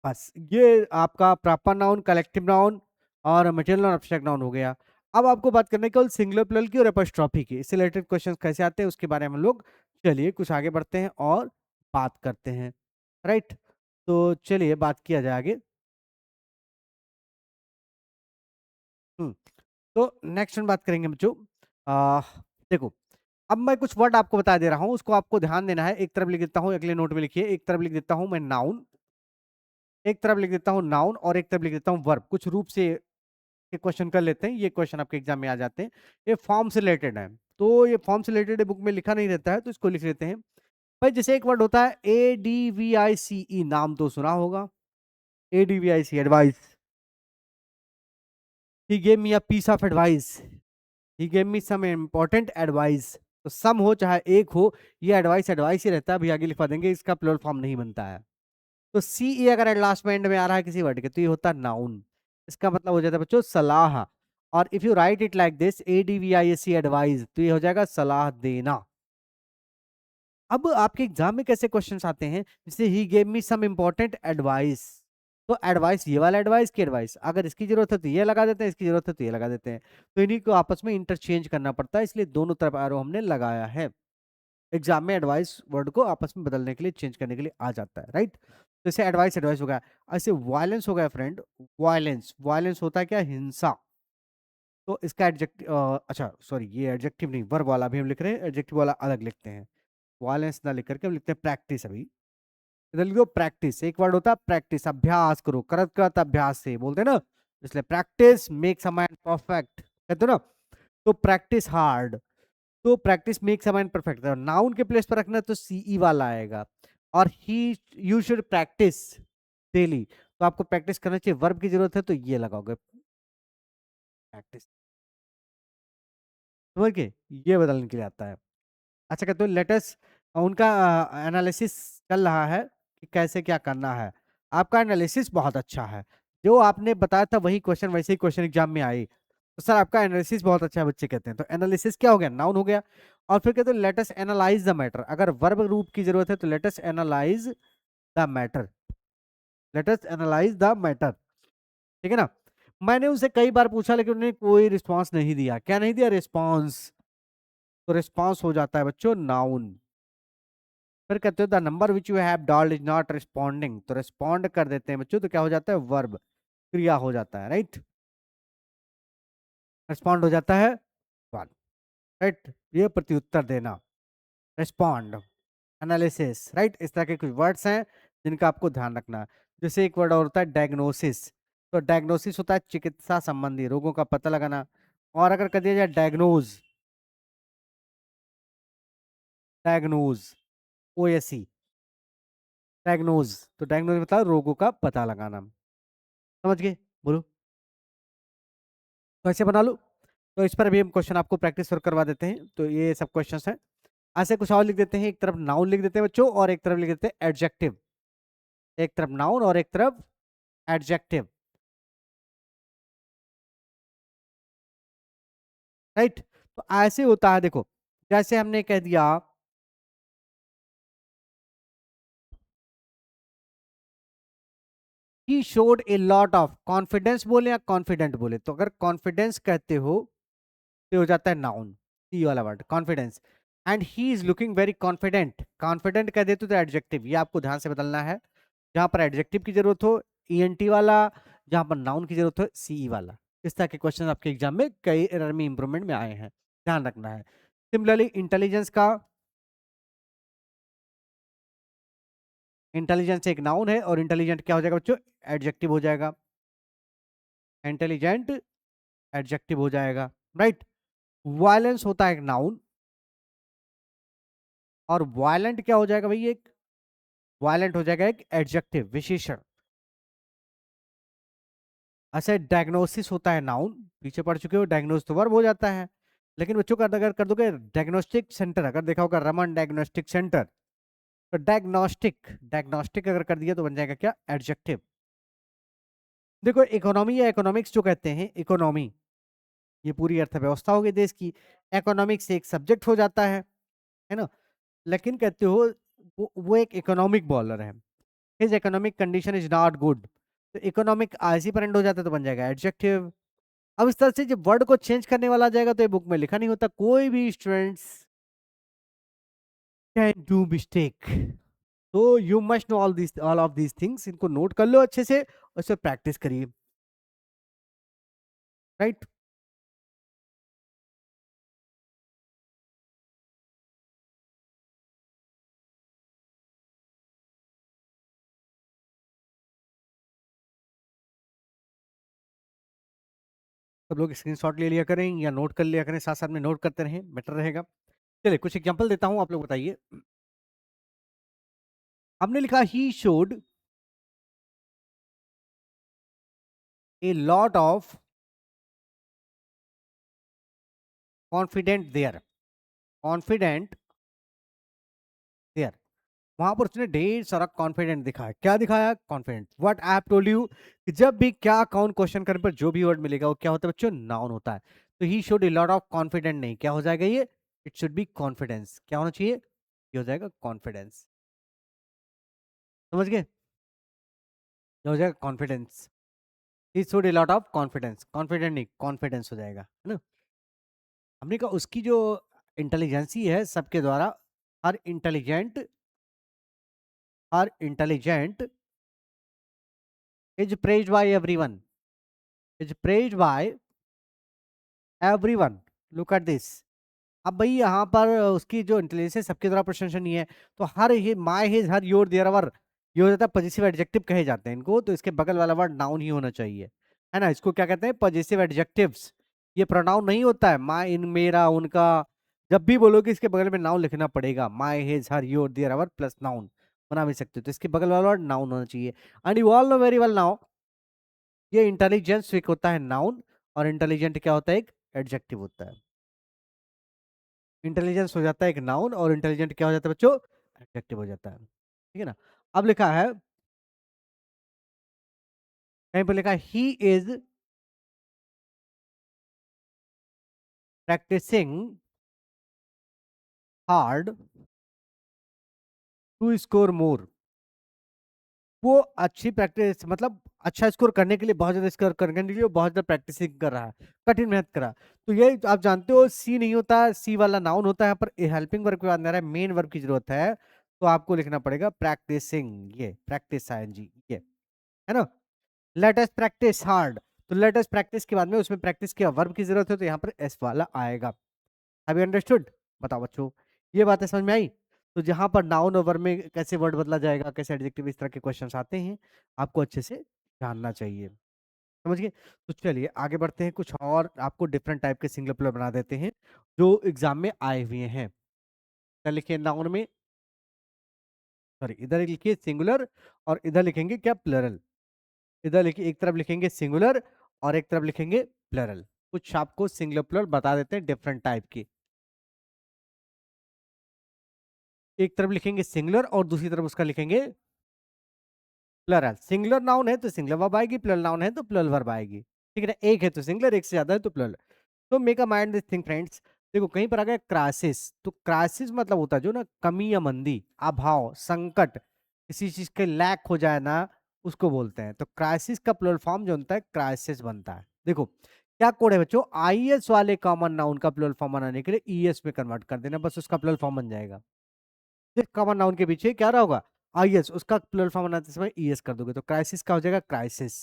बस ये आपका प्रॉपर नाउन, कलेक्टिव नाउन और मटेरियल नाउन, एब्स्ट्रैक्ट नाउन हो गया। अब आपको बात करनी है केवल सिंगुलर प्लुरल की और एपोस्ट्रोफी की, इससे रिलेटेड क्वेश्चन कैसे आते हैं उसके बारे में हम लोग चलिए कुछ आगे बढ़ते हैं और बात करते हैं। राइट, तो चलिए बात किया जाए आगे। हम्म, तो नेक्स्ट बात करेंगे बच्चों। आ, देखो, अब मैं कुछ वर्ड आपको बता दे रहा हूँ, उसको आपको ध्यान देना है। एक तरफ लिख देता हूँ, अगले नोट में लिखिए, एक तरफ लिख देता हूँ मैं नाउन, एक तरफ लिख देता हूँ नाउन और एक तरफ लिख देता हूँ वर्ब। कुछ रूप से ये क्वेश्चन कर लेते हैं, ये क्वेश्चन आपके एग्जाम में आ जाते हैं। ये फॉर्म से रिलेटेड है, तो ये फॉर्म से रिलेटेड बुक में लिखा नहीं रहता है तो इसको लिख लेते हैं। भाई जैसे एक वर्ड होता है ADVICE, नाम तो सुना होगा, ADVIC, advice. He gave me a piece of advice, he gave me some important advice. तो सम हो चाहे एक हो, ये एडवाइस एडवाइस ही रहता है, अभी आगे लिखवा देंगे, इसका प्लुरल फॉर्म नहीं बनता है। तो CE अगर लास्ट में एंड में आ रहा है किसी वर्ड के तो ये होता है नाउन, इसका मतलब हो जाता है बच्चों सलाह। और if you right it like this, ADVIC, advice, तो ये हो जाएगा सलाह देना। अब आपके एग्जाम में कैसे क्वेश्चंस आते हैं, जैसे he gave me some important advice, तो एडवाइस ये वाला एडवाइस की एडवाइस, अगर इसकी जरूरत है तो ये लगा देते हैं, इसकी जरूरत है तो ये लगा देते हैं, तो इन्हीं को आपस में इंटरचेंज करना पड़ता है, इसलिए दोनों तरफ एरो हमने लगाया है। एग्जाम में एडवाइस वर्ड को आपस में बदलने के लिए, चेंज करने के लिए आ जाता है। राइट, तो इसे एडवाइस एडवाइस हो गया। ऐसे वायलेंस हो गया फ्रेंड, वायलेंस, वायलेंस होता है क्या, हिंसा। तो इसका एडजेक्टिव, अच्छा सॉरी, ये एडजेक्टिव नहीं, वर्ब वाला भी हम लिख रहे हैं, एडजेक्टिव वाला अलग लिखते हैं। वायलेंस ना लिख करके हम लिखते हैं प्रैक्टिस। अभी इधर लिखो प्रैक्टिस, एक वर्ड होता है प्रैक्टिस, अभ्यास करो, करत करत अभ्यास से बोलते हैं ना, इसलिए practice makes a mind perfect कहते हो ना। तो प्रैक्टिस हार्ड, तो practice makes a mind perfect, noun के प्लेस पर रखना तो CE वाला आएगा। और ही, यू शुड प्रैक्टिस डेली, तो आपको प्रैक्टिस करना चाहिए, वर्ब की जरूरत है तो ये लगाओगे प्रैक्टिस। समझ के, ये बदलने के लिए आता है। अच्छा कहते हो लेटेस्ट, उनका एनालिसिस चल रहा है कि कैसे क्या करना है। आपका एनालिसिस बहुत अच्छा है, जो आपने बताया था वही क्वेश्चन वैसे ही क्वेश्चन एग्जाम में आए, तो सर आपका एनालिसिस बहुत अच्छा है बच्चे कहते हैं। तो एनालिसिस क्या हो गया, नाउन हो गया। और फिर कहते हैं लेटेस्ट एनालाइज द मैटर, अगर वर्ब रूप की जरूरत है तो latest analyse the matter, latest analyse the matter. ठीक है ना? मैंने उनसे कई बार पूछा लेकिन उन्होंने कोई रिस्पॉन्स नहीं दिया, क्या नहीं दिया, रिस्पॉन्स। तो रिस्पॉन्स हो जाता है बच्चों नाउन। फिर कहते हो the number which you have dialled is not responding, तो रिस्पॉन्ड कर देते हैं बच्चों, तो क्या हो जाता है, वर्ब, क्रिया हो जाता है। राइट, रिस्पॉन्ड हो जाता है राइट, ये प्रत्युत्तर देना, रिस्पॉन्ड, एनालिसिस, राइट, इस तरह के कुछ वर्ड्स हैं जिनका आपको ध्यान रखना है। जैसे एक वर्ड और होता है डायग्नोसिस। तो डायग्नोसिस होता है चिकित्सा संबंधी रोगों का पता लगाना। और अगर कर दिया जाए डायग्नोज, डायग्नोज, OSE, डायग्नोज, तो डायग्नोज मतलब रोगों का पता लगाना। समझ गए? बोलो कैसे बना लो। तो इस पर भी हम क्वेश्चन आपको प्रैक्टिस और करवा देते हैं। तो ये सब क्वेश्चंस हैं। ऐसे कुछ और लिख देते हैं, एक तरफ नाउन लिख देते हैं बच्चों और एक तरफ लिख देते हैं एडजेक्टिव। एक तरफ नाउन और एक तरफ एडजेक्टिव, राइट। तो ऐसे होता है, देखो जैसे हमने कह दिया ही showed a lot of confidence, बोले या कॉन्फिडेंट बोले, तो अगर कॉन्फिडेंस कहते हो तो हो जाता है नाउन, सी वाला word confidence. And he is looking very confident, confident कह देते तो एडजेक्टिव, ये आपको ध्यान से बदलना है। जहां पर एडजेक्टिव की जरूरत हो ENT वाला, जहां पर नाउन की जरूरत हो CE वाला। इस तरह के क्वेश्चन आपके एग्जाम में कई एरर में इंप्रूवमेंट में आए हैं, ध्यान रखना है। सिमिलरली इंटेलिजेंस का, इंटेलिजेंस एक नाउन है और इंटेलिजेंट क्या हो जाएगा बच्चों, एडजेक्टिव हो जाएगा। इंटेलिजेंट एडजेक्टिव हो जाएगा, राइट। वायलेंस होता है एक नाउन और वायलेंट क्या हो जाएगा भाई, एक वायलेंट हो जाएगा एक एडजेक्टिव, विशेषण। ऐसे डायग्नोसिस होता है नाउन, पीछे पढ़ चुके हो, डायग्नोस तो वर्ब हो जाता है। लेकिन बच्चों का अगर कर दोगे डायग्नोस्टिक सेंटर, अगर देखा होगा रमन डायग्नोस्टिक सेंटर, तो डायग्नोस्टिक, डायग्नोस्टिक अगर कर दिया तो बन जाएगा क्या, एडजेक्टिव। देखो इकोनॉमी या इकोनॉमिक्स जो कहते हैं, इकोनॉमी ये पूरी अर्थव्यवस्था होगी देश की, इकोनॉमिक्स एक सब्जेक्ट हो जाता है ना। लेकिन कहते हो वो एक इकोनॉमिक बॉलर है, his economic condition is not good, तो इकोनॉमिक आईसी पर एंड हो जाता है तो बन जाएगा एडजेक्टिव। अब इस तरह से जब वर्ड को चेंज करने वाला आ जाएगा तो ये बुक में लिखा नहीं होता, कोई भी स्टूडेंट्स कैन डू मिस्टेक। तो you must know all of these things, इनको नोट कर लो अच्छे से और इस पर प्रैक्टिस करिए, राइट। सब लोग स्क्रीनशॉट ले लिया करें या नोट कर लिया करें, साथ साथ में नोट करते रहें, बेटर रहेगा। चलिए कुछ एग्जांपल देता हूं, आप लोग बताइए। हमने लिखा he showed a lot of confident there, confident there, वहां पर उसने ढेर सारा कॉन्फिडेंट दिखाया। क्या दिखाया, confident. What I have told you कि जब भी क्या काउंट क्वेश्चन करने पर जो भी वर्ड मिलेगा वो क्या होता है बच्चों, नाउन होता है। तो he should A lot of confident नहीं, क्या हो जाएगा ये, इट शुड बी कॉन्फिडेंस। क्या होना चाहिए, ये हो जाएगा कॉन्फिडेंस। समझ गए, ये हो जाएगा confidence. He should A lot of confidence, confident नहीं कॉन्फिडेंस हो जाएगा, है ना। हमने कहा उसकी जो इंटेलिजेंसी है सबके द्वारा, her intelligent, her intelligent is praised by everyone, is praised by everyone. Look at this. अब भाई यहाँ पर उसकी जो इंटेलिजेंस है सबके द्वारा प्रशंसनीय है, तो her he my his her your their our, ये हो जाता है पजेसिव एडजेक्टिव कहे जाते हैं इनको, तो इसके बगल वाला वर्ड नाउन ही होना चाहिए, है ना। इसको क्या कहते हैं, पजेसिव एडजेक्टिव्स। ये प्रोनाउन नहीं होता है, माय, इन, मेरा, उनका। जब भी बोलोगे इसके बगल में नाउन लिखना पड़ेगा, my his her your their our plus noun बना भी सकते हो, तो इसके बगल वाला वर्ड नाउन होना चाहिए। And you all know very well now, ये इंटेलिजेंस एक होता है नाउन और इंटेलिजेंट क्या होता है, एक एडजेक्टिव होता है। इंटेलिजेंस हो जाता है एक नाउन और इंटेलिजेंट क्या हो जाता है बच्चों, एडजेक्टिव हो जाता है, ठीक है ना। अब लिखा है, कहीं पर लिखा है he is practising hard to score more, वो अच्छी प्रैक्टिस मतलब अच्छा स्कोर करने के लिए, बहुत ज्यादा स्कोर करने के लिए बहुत ज्यादा प्रैक्टिसिंग कर रहा है, कठिन मेहनत कर रहा है। तो ये आप जानते हो सी नहीं होता, सी वाला नाउन होता है, यहाँ पर हेल्पिंग वर्ब के बाद में मेन वर्ब की जरूरत है, तो आपको लिखना पड़ेगा प्रैक्टिसिंग, ये प्रैक्टिस आईएनजी, ये है ना। लेट अस प्रैक्टिस हार्ड, तो लेट अस प्रैक्टिस के बाद में उसमें प्रैक्टिस के वर्ब की जरूरत है, तो यहाँ पर एस वाला आएगा। Have you understood? बताओ बच्चों, ये बातें समझ में आई? तो जहां पर नाउन और वर्ब में कैसे वर्ड बदला जाएगा, कैसे एडजेक्टिव, इस तरह के क्वेश्चंस आते हैं, आपको अच्छे से जानना चाहिए। समझ गए? तो चलिए आगे बढ़ते हैं, कुछ और आपको डिफरेंट टाइप के सिंगुलर प्लुरल बना देते हैं जो एग्जाम में आए हुए हैं। क्या लिखिए नाउन में, सॉरी इधर लिखिए सिंगुलर और इधर लिखेंगे क्या, प्लरल। इधर लिखिए, एक तरफ लिखेंगे सिंगुलर और एक तरफ लिखेंगे प्लरल। कुछ आपको सिंगुलर प्लुरल बता देते हैं डिफरेंट टाइप की। एक तरफ लिखेंगे सिंगुलर और दूसरी तरफ उसका लिखेंगे प्लरल। सिंगुलर नाउन है तो सिंगुलर वर्ब आएगी, प्लरल नाउन है तो प्लरल वर्ब आएगी। ठीक है ना, एक है तो सिंगुलर, एक से ज्यादा है तो प्लरल। तो make a mind this thing friends. देखो कहीं पर आ गया क्राइसिस, तो क्राइसिस मतलब होता है जो ना कमी या मंदी, अभाव, संकट, किसी चीज के लैक हो जाए ना, उसको बोलते हैं। तो क्राइसिस का प्लुरल फॉर्म जो बनता है क्राइसिस बनता है। देखो क्या कोड है बच्चों, आईएस वाले कॉमन नाउन का प्लुरल फॉर्म बनाने के लिए ईएस में कन्वर्ट कर देना, बस उसका प्लुरल फॉर्म बन जाएगा। कॉमन नाउन के पीछे क्या रहा होगा, आईएस, उसका प्लुरल फॉर्म बनाते समय ईएस कर दोगे तो क्राइसिस का हो जाएगा क्राइसिस।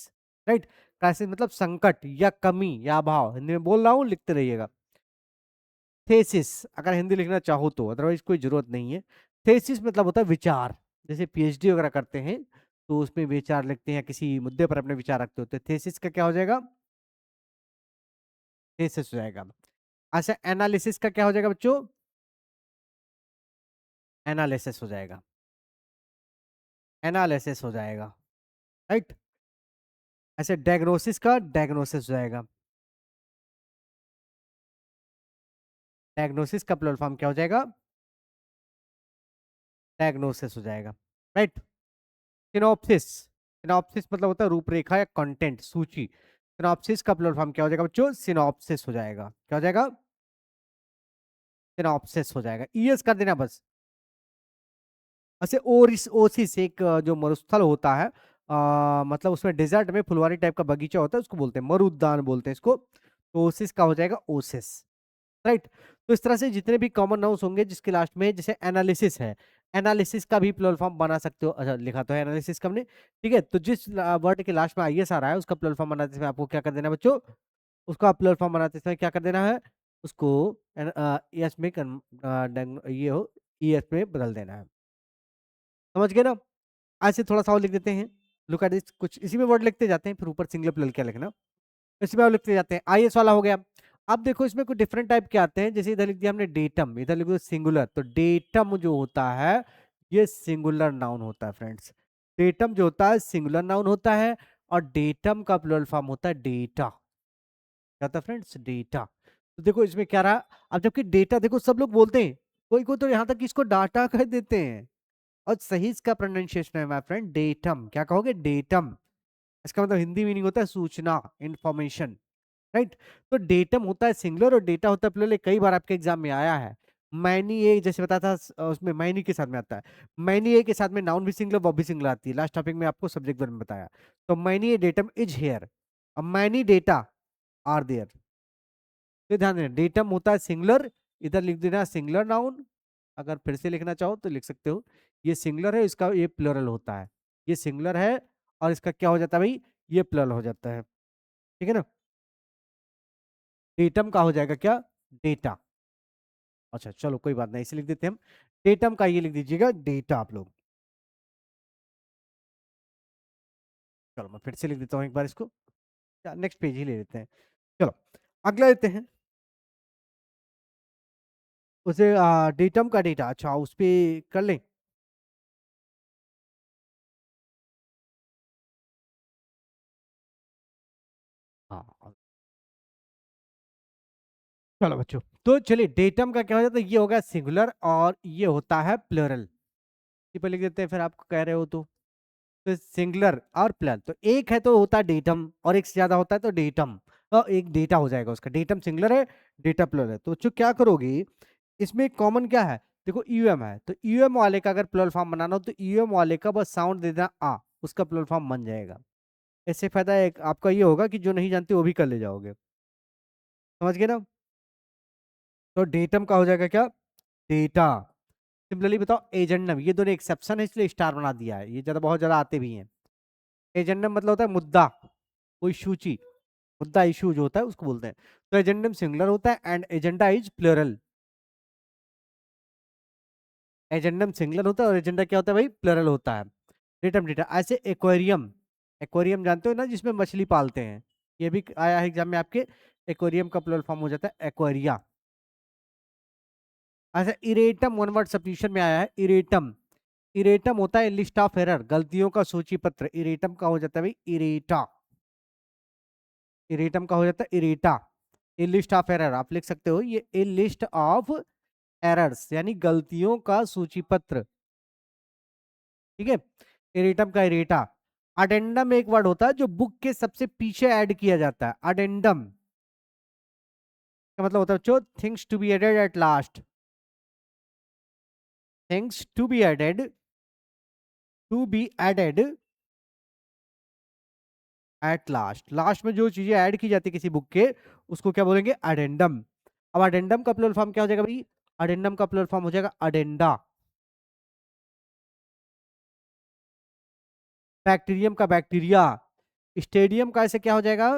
राइट? क्राइसिस मतलब संकट या कमी या अभाव, हिंदी में बोल रहा हूं, लिखते रहिएगा। थेसिस अगर हिंदी लिखना चाहो तो, अदरवाइज कोई जरूरत नहीं है। थेसिस मतलब होता है विचार, जैसे पीएचडी वगैरह करते हैं तो उसमें विचार लिखते हैं, किसी मुद्दे पर अपने विचार रखते होते हैं। थेसिस का क्या हो जाएगा, थेसिस हो जाएगा। अच्छा एनालिसिस का क्या हो जाएगा बच्चों, एनालिसिस हो जाएगा, एनालिसिस हो जाएगा। राइट? ऐसे डायग्नोसिस का डायग्नोसिस हो जाएगा, डायग्नोसिस का प्लुरल फॉर्म क्या हो जाएगा, डायग्नोसिस हो जाएगा। राइट? सिनॉप्सिस, सिनॉप्सिस मतलब होता है रूपरेखा या कंटेंट, सूची। सिनॉप्सिस का प्लुरल फॉर्म क्या हो जाएगा बच्चों, सिनॉप्सिस हो जाएगा। क्या हो जाएगा, सिनॉप्सिस हो जाएगा, ईएस कर देना बस। ऐसे ओरिस ओसिस एक जो मरुस्थल होता है, मतलब उसमें डेजर्ट में फुलवारी टाइप का बगीचा होता है, उसको बोलते हैं मरुद्यान बोलते हैं इसको। तो ओसिस का हो जाएगा ओसिस। राइट? तो इस तरह से जितने भी कॉमन नाउन्स होंगे जिसके लास्ट में, जैसे एनालिसिस है, एनालिसिस का भी प्लुरल फॉर्म बना सकते हो। अच्छा लिखा तो है एनालिसिस का हमने। ठीक है, तो जिस वर्ड के लास्ट में आईएस आ रहा है उसका प्लुरल फॉर्म बनाते समय आपको क्या कर देना बच्चों, उसका प्लुरल फॉर्म बनाते समय क्या कर देना है, उसको एस में ये हो, ईएस में बदल देना है। समझ गए ना? आज से थोड़ा सा और लिख देते हैं। लुक एट दिस, कुछ इसी में वर्ड लिखते जाते हैं, फिर ऊपर सिंगुलर प्लुरल क्या लिखना, इसमें और लिखते जाते हैं। आईएस वाला हो गया। अब देखो इसमें कुछ डिफरेंट टाइप के आते हैं, जैसे इधर लिख दिया हमने डेटम, इधर लिख दो सिंगुलर। तो डेटम जो होता है ये सिंगुलर नाउन होता है फ्रेंड्स। डेटम जो होता है सिंगुलर नाउन होता है, और डेटम का प्लुरल फॉर्म होता है डेटा। क्या होता है फ्रेंड्स, डेटा। तो देखो इसमें क्या रहा, अब जबकि डेटा देखो सब लोग बोलते हैं, कोई कोई तो यहाँ तक इसको डाटा कह देते हैं, और सही इसका प्रोनाउंसिएशन है माय फ्रेंड डेटम। क्या कहोगे, डेटम। इसका मतलब हिंदी मीनिंग होता है सूचना, इंफॉर्मेशन। राइट? तो डेटम होता है सिंगुलर और डेटा होता है प्लुरल। कई बार आपके एग्जाम में आया है। मैनी ए जैसे बताया था, उसमें मैनी के साथ में आता है। मैनी ए के साथ में नाउन भी सिंगुलर वर्ब भी सिंगुलर आती है, लास्ट टॉपिक में आपको सब्जेक्ट वर्ब में बताया। तो many a datum is here, अब मैनी डेटा आर देयर। तो ध्यान देना डेटम होता है सिंगुलर, इधर लिख देना सिंगुलर नाउन। अगर फिर से लिखना चाहो तो लिख सकते हो, ये सिंगुलर है, इसका ये प्लुरल होता है। ये सिंगुलर है और इसका क्या हो जाता है भाई, ये प्लुरल हो जाता है। ठीक है ना? डेटम का हो जाएगा क्या, डेटा। अच्छा चलो कोई बात नहीं, इसे लिख देते हैं हम। डेटम का ये लिख दीजिएगा डेटा आप लोग। चलो मैं फिर से लिख देता हूँ एक बार इसको, नेक्स्ट पेज ही ले लेते हैं। चलो अगला लेते हैं, उसे डेटम का डेटा, अच्छा उस पे कर लें। हाँ चलो बच्चों, तो चलिए डेटम का क्या हो जाता है, ये होगा सिंगुलर और ये होता है प्लुरल। इसी पर लिख देते हैं, फिर आपको कह रहे हो तो सिंगुलर और प्लुरल, तो एक है तो होता है डेटम और एक से ज्यादा होता है तो डेटम, और एक डेटा हो जाएगा उसका। डेटम सिंगुलर है, डेटा प्लुरल है। तो जो क्या करोगे, इसमें कॉमन क्या है, देखो यूएम है, तो यूएम वाले का अगर प्लुरल फॉर्म बनाना हो तो यूएम वाले का बस साउंड दे देना आ, उसका प्लुरल फॉर्म बन जाएगा। इससे फायदा एक आपका ये होगा कि जो नहीं जानते वो भी कर ले जाओगे। समझ गए ना? तो डेटम का हो जाएगा क्या, डेटा। सिंपली बताओ एजेंडम, ये दोनों एक्सेप्शन है इसलिए स्टार बना दिया है, ये ज्यादा बहुत ज्यादा आते भी हैं। एजेंडम मतलब होता है मुद्दा, कोई सूची, मुद्दा इशू जो होता है उसको बोलते हैं। तो एजेंडम सिंगुलर होता है and agenda is plural. Agendum singular होता है और एजेंडा क्या होता है भाई, प्लरल होता है। डेटम डेटा, ऐसे एक्वेरियम, एक्वेरियम जानते हो ना जिसमें मछली पालते हैं, ये भी आया है एग्जाम में आपके। एक्वेरियम का प्लुरल फॉर्म हो जाता है एक्वेरिया। अच्छा, इरेटम वन वर्ड सब्स्टिट्यूशन में आया है, इरेटम। इरेटम होता है लिस्ट ऑफ एरर, गलतियों का सूची पत्र। इरेटम का हो जाता है भाई इरेटा। इरेटम का हो जाता है areata. A list of error आप लिख सकते हो, ये ए लिस्ट ऑफ एरर्स यानी गलतियों का सूची पत्र। ठीक है, इरेटम का इरेटा। अडेंडम एक वर्ड होता है जो बुक के सबसे पीछे ऐड किया जाता है। अडेंडम का मतलब होता है जो things to be added at last, things to be added, to be added at last, last में जो चीजें ऐड की जाती है किसी बुक के, उसको क्या बोलेंगे, अडेंडम। अब अडेंडम का प्लुरल फॉर्म क्या हो जाएगा भाई, अडेंडम का प्लुरल फॉर्म हो जाएगा अडेंडा। बैक्टीरियम का बैक्टीरिया। स्टेडियम का ऐसे क्या हो जाएगा,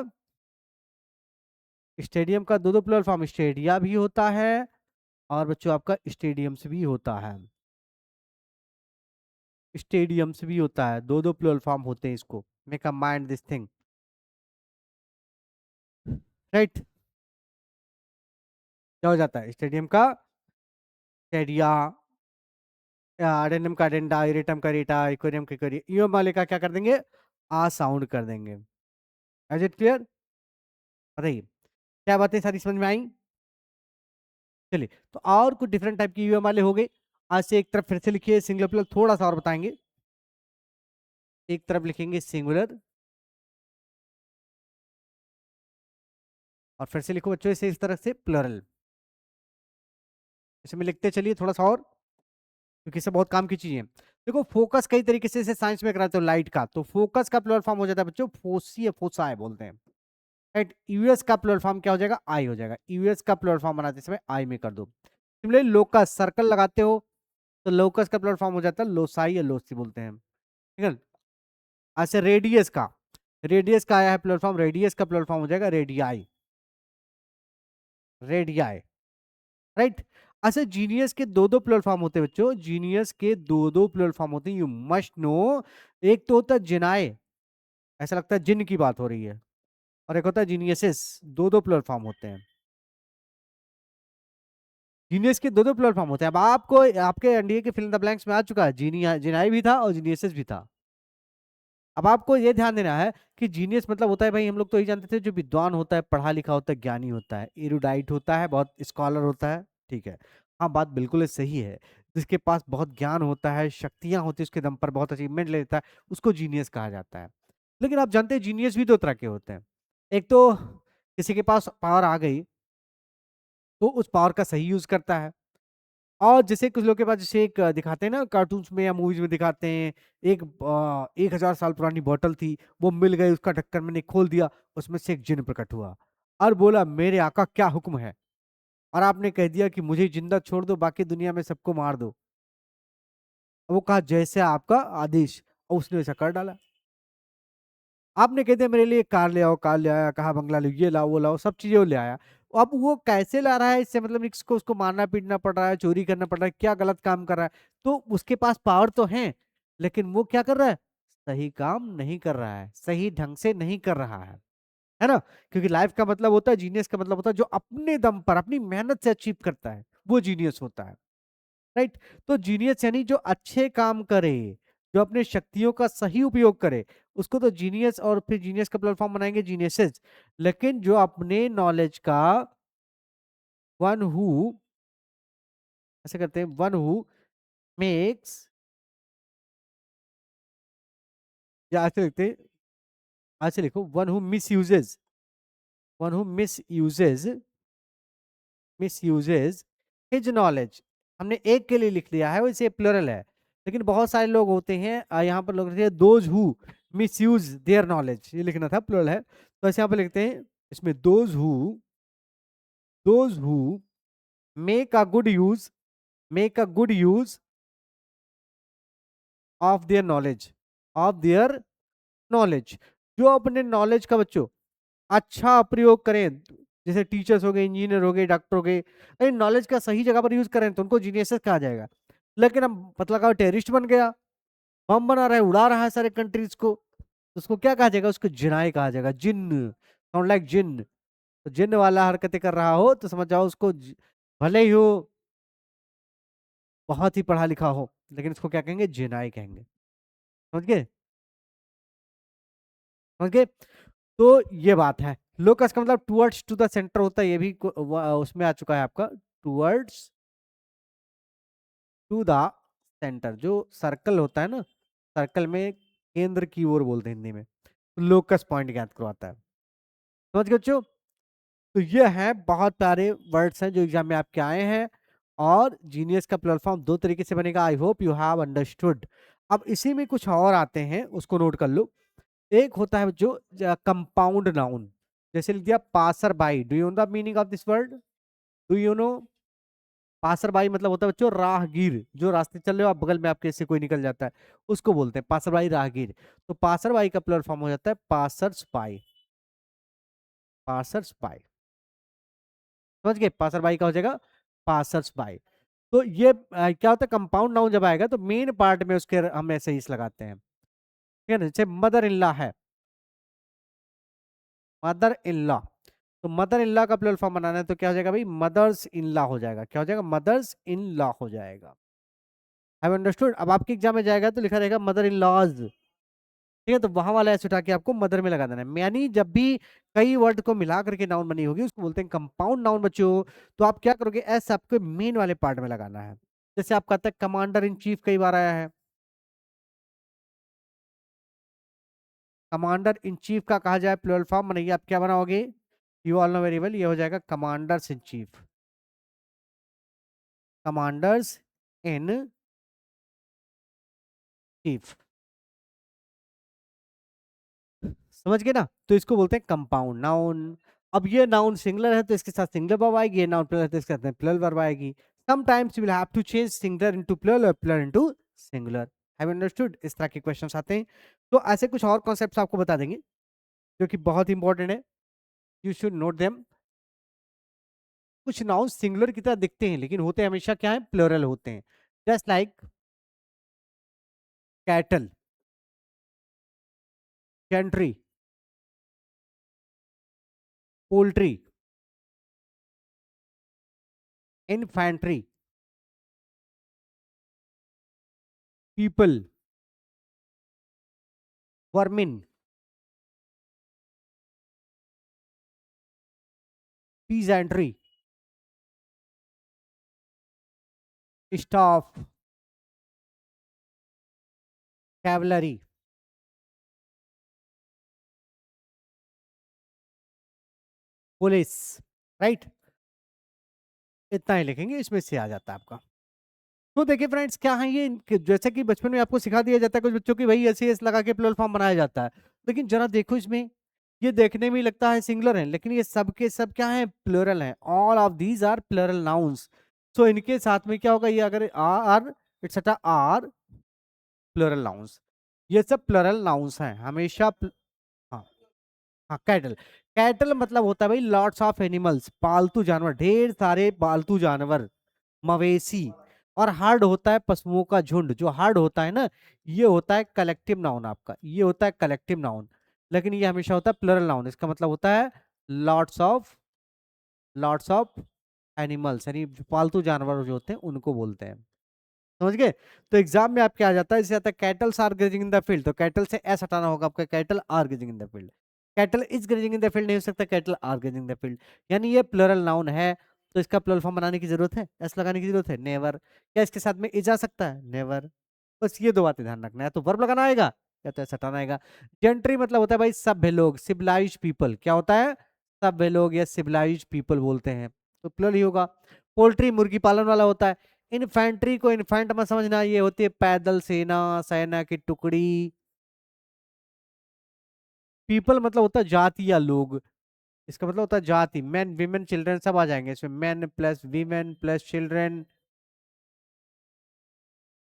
स्टेडियम का दो दो प्लुरल फॉर्म, स्टेडिया भी होता है और बच्चों आपका स्टेडियम्स भी होता है। स्टेडियम्स भी होता है, दो दो प्लुरल फॉर्म होते हैं इसको। Make a mind this thing, right. क्या हो जाता है स्टेडियम का स्टेडिया, अडेंडम का अडेंडा, इरेटम का इरेटा, इक्वेरियम का इक्वेरियम, ये वाले का क्या कर देंगे, आ साउंड कर देंगे। इज इट क्लियर, बताइए क्या बातें सारी समझ में आई। चलिए, तो और कुछ डिफरेंट टाइप के यूएम वाले हो गए। आज से एक तरफ फिर से लिखिए सिंगुलर प्लुरल, थोड़ा सा और बताएंगे। एक तरफ लिखेंगे सिंगुलर और फिर से लिखो बच्चों इसे इस तरह से प्लुरल। इसमें लिखते चलिए थोड़ा सा और, क्योंकि इससे बहुत काम की चीजें हैं। देखो फोकस कई तरीके से साइंस में कराते हो लाइट का, तो फोकस का प्लुरल फॉर्म हो जाता है बच्चों फोसी, फोसाए बोलते हैं, राइट। यूएस का प्लुरल फॉर्म क्या हो जाएगा, आई हो जाएगा। यूएस का प्लुरल फॉर्म बनाते समय आई में कर दो। सिमिलरली लोकस, सर्कल लगाते हो तो लोकस का प्लुरल फॉर्म हो जाता है लोसाई या लोसी बोलते हैं, ठीक है। अच्छा, रेडियस का, रेडियस का आया है प्लुरल फॉर्म, रेडियस का प्लुरल फॉर्म हो जाएगा रेडियाई, रेडियाई, राइट। अच्छा, जीनियस के दो दो प्लुरल फॉर्म होते हैं बच्चों, जीनियस के दो दो प्लुरल फॉर्म होते हैं, यू मस्ट नो। एक तो होता है जिनाए, ऐसा लगता है जिन की बात हो रही है, और एक होता है जीनियसिस, दो दो प्लुरल फॉर्म होते हैं। जीनियस के दो दो प्लुरल फॉर्म होते हैं। अब आपको आपके एनडीए के फिल इन द ब्लैंक्स में आ चुका है, जीनिया, जिनाई भी था और जीनियसिस भी था। अब आपको ये ध्यान देना है कि जीनियस मतलब होता है भाई, हम लोग तो यही जानते थे, जो विद्वान होता है, पढ़ा लिखा होता है, ज्ञानी होता है, एरुडाइट होता है, बहुत स्कॉलर होता है, ठीक है। हाँ, बात बिल्कुल सही है, जिसके पास बहुत ज्ञान होता है, शक्तियां होती है उसके दम पर, बहुत अचीवमेंट लेता है, उसको जीनियस कहा जाता है। लेकिन आप जानते हैं जीनियस भी दो तरह के होते हैं। एक तो किसी के पास पावर आ गई तो उस पावर का सही यूज करता है, और जैसे कुछ लोग के पास, जैसे एक दिखाते हैं ना कार्टून्स में या मूवीज में दिखाते हैं, एक 1,000 साल पुरानी बोतल थी, वो मिल गई, उसका ढक्कन मैंने खोल दिया, उसमें से एक जिन प्रकट हुआ और बोला मेरे आका क्या हुक्म है, और आपने कह दिया कि मुझे जिंदा छोड़ दो, बाकी दुनिया में सबको मार दो। वो कहा जैसे आपका आदेश, और उसने वैसा कर डाला। आपने कह दिया मेरे लिए कार ले आओ, कार ले आया, कहा बंगला ले, ये लाओ वो लाओ, सब चीजें वो ले आया। अब वो कैसे ला रहा है, इससे मतलब इसको उसको मारना पीटना पड़ रहा है, चोरी करना पड़ रहा है, क्या गलत काम कर रहा है, तो उसके पास पावर तो है, लेकिन वो क्या कर रहा है, सही काम नहीं कर रहा है, सही ढंग से नहीं कर रहा है ना। क्योंकि लाइफ का मतलब होता है, जीनियस का मतलब होता है जो अपने दम पर अपनी मेहनत से अचीव करता है, वो जीनियस होता है, राइट। तो जीनियस यानी जो अच्छे काम करे, जो अपने शक्तियों का सही उपयोग करे, उसको तो जीनियस, और फिर जीनियस का प्लेटफॉर्म बनाएंगे जीनियसेस। लेकिन जो अपने नॉलेज का, वन हु, ऐसे करते हैं, वन हु मेक्स, या ऐसे लिखते हैं, ऐसे लिखो, one who misuses, one who misuses, misuses his knowledge. हमने एक के लिए लिख लिया है, वैसे प्लुरल है, लेकिन बहुत सारे लोग होते हैं, यहाँ पर लोग लिखते हैं those who miss use their knowledge, ये लिखना था, प्लुरल है, तो ऐसे यहाँ पर लिखते हैं, इसमें those who make a good use, make a good use of their knowledge, of their knowledge, जो अपने नॉलेज का बच्चों अच्छा प्रयोग करें, जैसे टीचर्स हो गए, इंजीनियर हो गए, डॉक्टर हो गए, अरे नॉलेज का सही जगह पर यूज करें तो उनको जीनियस कहा जाएगा। लेकिन अब पता लगा टेररिस्ट बन गया, बम बना रहा है, उड़ा रहा है सारे कंट्रीज को, तो उसको क्या कहा जाएगा? उसको जिनाई कहा जाएगा, जिन्न, साउंड लाइक जिन्न। तो जिन्न वाला हरकतें कर रहा हो तो समझ जाओ उसको भले ही हो बहुत ही पढ़ा लिखा हो, लेकिन इसको क्या कहेंगे? जिनाई कहेंगे। समझ गए? समझ गए? तो ये बात है। लोकस का मतलब टुवर्ड्स टू द सेंटर होता है, ये भी उसमें आ चुका है आपका, टुवर्ड्स टू द सेंटर। जो सर्कल होता है ना, सर्कल में केंद्र की ओर बोलते हैं हिंदी में, तो लोकस पॉइंट ज्ञात करवाता है। समझ गए बच्चों? तो ये है बहुत प्यारे वर्ड्स हैं जो एग्जाम में आपके आए हैं। और जीनियस का प्लेटफॉर्म दो तरीके से बनेगा, I hope you have understood. अब इसी में कुछ और आते हैं, उसको नोट कर लो। एक होता है जो कंपाउंड नाउन, जैसे लिख दिया passer by. Do you know the meaning of this word? Do you know? Passer by मतलब होता है बच्चों राहगीर, जो रास्ते चल रहे हो आप, बगल में आपके से कोई निकल जाता है, उसको बोलते हैं पासर बाई, राहगीर। तो पासर बाई का प्लेटफॉर्म हो जाता है पासर्स बाई। पासर्स बाई, समझ गए? पासर बाई का हो जाएगा पासर्स बाई। तो ये क्या होता है? कंपाउंड नाउन जब आएगा तो मेन पार्ट में उसके हम ऐसे इस लगाते हैं, ठीक है ना? जैसे मदर इन लॉ है, मदर इन लॉ, तो मदर इन लॉ का प्लूरल फॉर्म बनाना है तो क्या हो जाएगा भाई? मदर्स इन लॉ हो जाएगा। क्या हो जाएगा? मदर्स इन लॉ हो जाएगा। Have understood? अब आपके एग्जाम में जाएगा तो लिखा रहेगा मदर इन लॉज, ठीक है? तो वहां वाला ऐसे उठा के आपको मदर में लगा देना है। यानी जब भी कई वर्ड को मिला करके नाउन बनी होगी उसको बोलते हैं कंपाउंड नाउन बच्चों। तो आप क्या करोगे? एस आपको मेन वाले पार्ट में लगाना है। जैसे आप कहते हैं कमांडर इन चीफ, कई बार आया है, कमांडर इन चीफ का कहा जाए प्लूरल फॉर्म बनाइए, आप क्या बनाओगे? You all know very well, ये हो जाएगा commanders in chief. Commanders in chief, समझ गए ना? तो इसको बोलते हैं कंपाउंड नाउन। अब ये नाउन सिंगुलर है तो इसके साथ सिंगुलर वर्ब आएगी, ये नाउन प्लुरल है तो इसके साथ प्लुरल वर्ब आएगी। Sometimes you will have to change singular into plural और plural into singular. Have understood? इस तरह के क्वेश्चंस आते हैं। तो ऐसे कुछ और कॉन्सेप्ट्स आपको बता देंगे जो कि बहुत इंपॉर्टेंट है, यू शुड नोट देम। कुछ नाउन सिंगुलर की तरह दिखते हैं लेकिन होते हमेशा क्या है? प्लुरल होते हैं। Just like cattle, country, poultry, infantry, people, vermin, peasantry, staff, cavalry, police, right? इतना ही लिखेंगे, इसमें से आ जाता है आपका। तो देखिए फ्रेंड्स, क्या है ये जैसे कि बचपन में आपको सिखा दिया जाता है कुछ बच्चों की, भाई ऐसे एस लगा के प्लुरल फॉर्म बनाया जाता है, लेकिन जरा देखो इसमें, ये देखने में ही लगता है सिंगुलर है लेकिन ये सब के सब क्या है? प्लुरल है। All of these are plural nouns. So इनके साथ में क्या होगा? ये अगर are, its are plural nouns, ये सब प्लुरल नाउन्स हैं हमेशा हाँ। हाँ, कैटल, कैटल मतलब होता है भाई लॉट्स ऑफ एनिमल्स, पालतू जानवर, ढेर सारे पालतू जानवर, मवेशी। और हार्ड होता है पशुओं का झुंड। जो हार्ड होता है ना, ये होता है कलेक्टिव नाउन आपका, ये होता है कलेक्टिव नाउन, लेकिन ये हमेशा होता है प्लुरल नाउन। इसका मतलब होता है लॉट्स ऑफ एनिमल्स, यानी पालतू जानवर जो होते हैं उनको बोलते हैं। समझ गए? तो एग्जाम में आपके आ जाता है, जैसे आता है cattles are grazing in the field, तो कैटल से एस हटाना होगा आपका, cattle are grazing in the field. Cattle is grazing in the field नहीं हो सकता, cattle are grazing in the field. यानी ये प्लुरल नाउन है, तो इसका प्लुरल फॉर्म बनाने की जरूरत है? एस लगाने की जरूरत है? नेवर। क्या इसके साथ में इज आ सकता है? नेवर। बस ये दो बातें ध्यान रखना है, तो वर्ब लगाना आएगा या तो एस हटाना आएगा। जेंट्री मतलब होता है भाई सभ्य लोग, सिविलाइज्ड पीपल। क्या होता है? सभ्य लोग या सिविलाइज्ड पीपल बोलते हैं, तो प्लुरल ही होगा। पोल्ट्री मुर्गी पालन वाला होता है। इन्फेंट्री को इन्फेंट मत समझना, ये होती है पैदल सेना, सेना की टुकड़ी। पीपल मतलब होता है जाति या लोग, इसका मतलब होता है जाति। मैन, विमेन, चिल्ड्रन सब आ जाएंगे इसमें, man plus women plus children.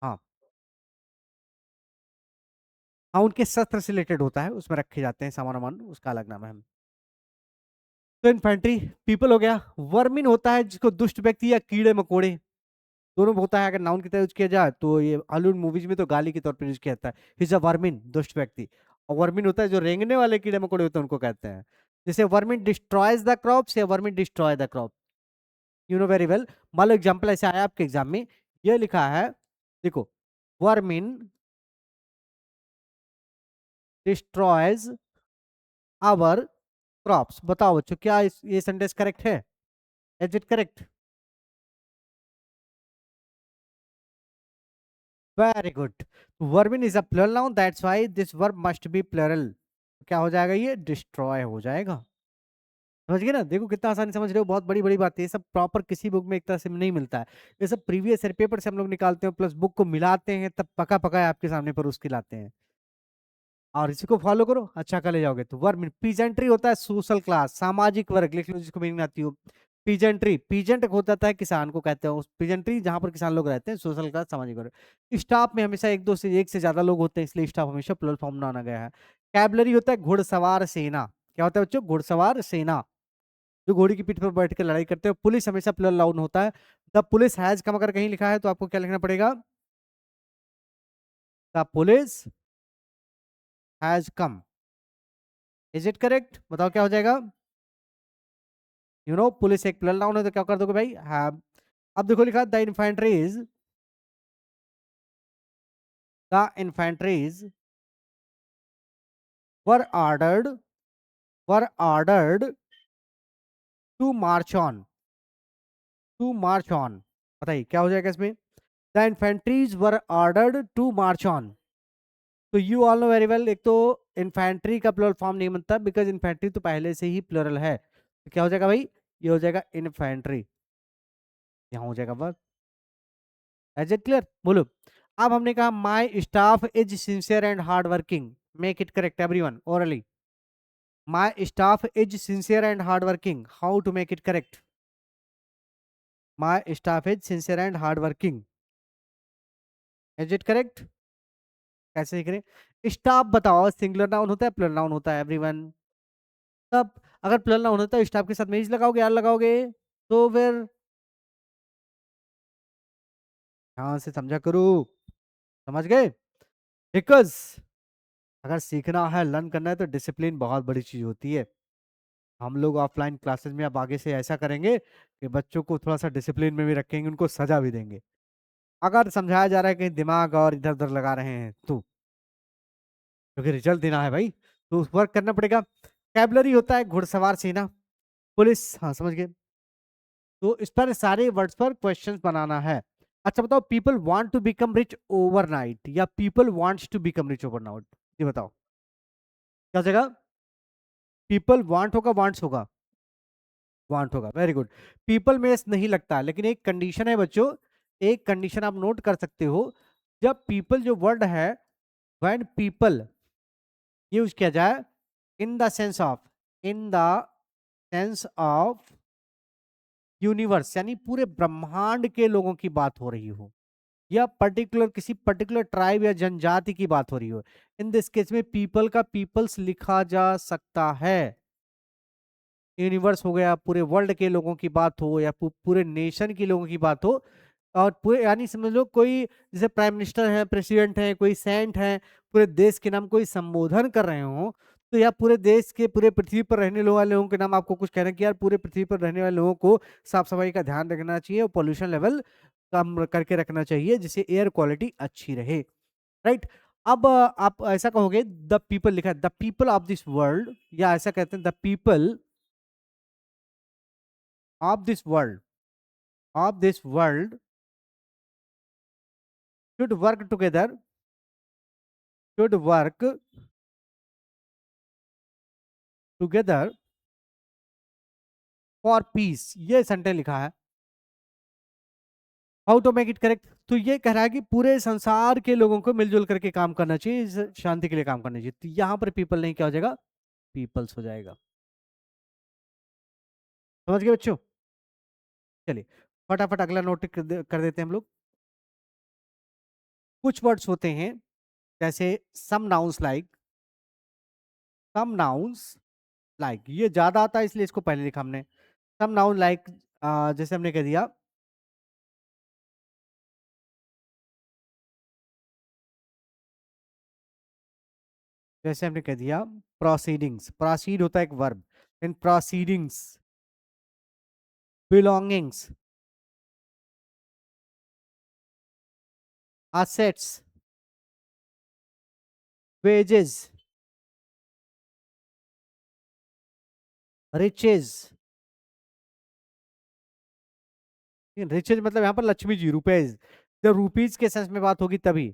हाँ। हाँ, उनके शस्त्र से रिलेटेड होता है, उसमें रखे जाते हैं सामान वामान, उसका अलग नाम है। तो इन्फेंट्री पीपल हो गया। वर्मिन होता है जिसको दुष्ट व्यक्ति या कीड़े मकोड़े, दोनों होता है, अगर नाउन की तरह यूज किया जाए तो ये हॉलीवुड मूवीज में तो गाली के तौर पर यूज किया जाता है, हिज अ वर्मिन, दुष्ट व्यक्ति। और वर्मिन होता है जो रेंगने वाले कीड़े मकोड़े होते हैं, उनको कहते हैं। जैसे वर्मिन डिस्ट्रॉयज द क्रॉप्स या vermin destroy the crop, you know very well. मान लो एग्जाम्पल ऐसे आया आपके एग्जाम में, ये लिखा है, देखो, वर्मिन डिस्ट्रॉयज आवर क्रॉप्स। बताओ बच्चों, क्या ये सेंटेंस करेक्ट है? Is it correct? Very good. Vermin is a plural noun, that's why this verb must be plural. क्या हो जाएगा? ये डिस्ट्रॉय हो जाएगा। समझ गए ना? देखो कितना आसानी समझ रहे हो, बहुत बड़ी बड़ी बात है ये सब, प्रॉपर किसी बुक में एक तरह से नहीं मिलता है। ये सब प्रीवियस ईयर पेपर से हम लोग निकालते हैं, प्लस बुक को मिलाते हैं, तब पका पका आपके सामने पर उसकी लाते हैं। और इसी को फॉलो करो, अच्छा कर ले जाओगे। तो वर्ब पीजेंट्री होता है सोशल क्लास, सामाजिक वर्ग, लिख लो जिसको मीनिंग आती हो। पीजेंट्री, पीजेंट होता है किसान को कहते हैं, पीजेंट्री जहां पर किसान लोग रहते हैं, सोशल क्लास सामाजिक वर्ग। स्टाफ में हमेशा एक से ज्यादा लोग होते हैं, इसलिए स्टाफ हमेशा प्लुरल फॉर्म में आना गया है। कैबलरी होता है घुड़सवार सेना। क्या होता है बच्चों? घुड़सवार सेना, जो घोड़ी की पीठ पर बैठ कर लड़ाई करते हैं। पुलिस हमेशा प्लुरल नाउन होता है। द पुलिस हैज कम, अगर कहीं लिखा है तो आपको क्या लिखना पड़ेगा? The police has come. Is it correct? बताओ क्या हो जाएगा? पुलिस एक प्लुरल नाउन है, तो क्या कर दोगे भाई? हैव। अब देखो लिखा, the infantries were ordered were ordered to march on, to march on. बताइए क्या हो जाएगा इसमें? The infantries were ordered to march on. तो you all know very well, एक तो इन्फेंट्री का प्लुरल फॉर्म नहीं बनता, बिकॉज इन्फेंट्री तो पहले से ही प्लुरल है। तो क्या हो जाएगा भाई? ये हो जाएगा इन्फेंट्री। यहाँ हो जाएगा वर्ब। As it clear? बोलो। अब हमने कहा my staff is sincere and hard working, make it correct everyone orally. My staff is sincere and hard working, how to make it correct? My staff is sincere and hard working, is it correct? कैसे करें? स्टाफ बताओ, सिंगुलर नाउन होता है प्लुरल नाउन होता है एवरीवन? तब अगर प्लुरल नाउन होता है स्टाफ के साथ में इज लगाओगे, आर लगाओगे, तो फिर ध्यान से समझा करो। समझ गए? बिकॉज अगर सीखना है, लर्न करना है, तो डिसिप्लिन बहुत बड़ी चीज होती है। हम लोग ऑफलाइन क्लासेस में अब आगे से ऐसा करेंगे कि बच्चों को थोड़ा सा डिसिप्लिन में भी रखेंगे, उनको सजा भी देंगे अगर समझाया जा रहा है कहीं दिमाग और इधर उधर लगा रहे हैं तो। क्योंकि रिजल्ट देना है भाई, तो वर्क करना पड़ेगा। कैबलरी होता है घुड़सवार सेना। पुलिस, हाँ समझ गए। तो इस पर सारे वर्ड्स पर क्वेश्चंस बनाना है। अच्छा बताओ, people want to become rich overnight या people wants to become rich overnight? ये बताओ क्या जगह? पीपल वांट होगा, वांट्स होगा? वांट होगा, वेरी गुड। पीपल में एस नहीं लगता, लेकिन एक कंडीशन है बच्चों, एक कंडीशन आप नोट कर सकते हो। जब पीपल जो वर्ड है, व्हेन पीपल यूज किया जाए in the sense of, in the sense of universe, यानी पूरे ब्रह्मांड के लोगों की बात हो रही हो, या पर्टिकुलर किसी पर्टिकुलर ट्राइब या जनजाति की बात हो रही हो, इन दिस केस में पीपल का पीपल्स लिखा जा सकता है। यूनिवर्स हो गया, पूरे वर्ल्ड के लोगों की बात हो, या पूरे नेशन के लोगों की बात हो, और पूरे यानी समझ लो कोई, जैसे प्राइम मिनिस्टर है, प्रेसिडेंट है, कोई सेंट है, पूरे देश के नाम कोई संबोधन कर रहे हो, तो या पूरे देश के, पूरे पृथ्वी पर रहने वाले लोगों के नाम आपको कुछ कहना है कि यार पूरे पृथ्वी पर रहने वाले लोगों को साफ सफाई का ध्यान रखना चाहिए और पोल्यूशन लेवल कम करके रखना चाहिए, जिससे एयर क्वालिटी अच्छी रहे। राइट? अब आप ऐसा कहोगे, द पीपल लिखा है, the people of this world, या ऐसा कहते हैं the people of this world, of this world should work together, should work together for peace, ये सेंटेंस लिखा है। How to make it correct? तो ये कह रहा है कि पूरे संसार के लोगों को मिलजुल करके काम करना चाहिए, शांति के लिए काम करना चाहिए। तो यहां पर पीपल नहीं, क्या हो जाएगा? पीपल्स हो जाएगा। समझ गए बच्चों? चलिए फटाफट अगला नोट कर देते हैं हम लोग। कुछ वर्ड्स होते हैं, जैसे some nouns like, some nouns like, ये ज्यादा आता है इसलिए इसको पहले लिखा हमने। सम नाउन लाइक, जैसे हमने कह दिया जैसे हमने कह दिया प्रोसीडिंग्स, प्रोसीड होता है एक verb, in proceedings, belongings, assets, wages, riches। Riches मतलब यहाँ पर लक्ष्मी जी, रुपीज। जब रुपीज के सेंस में बात होगी तभी।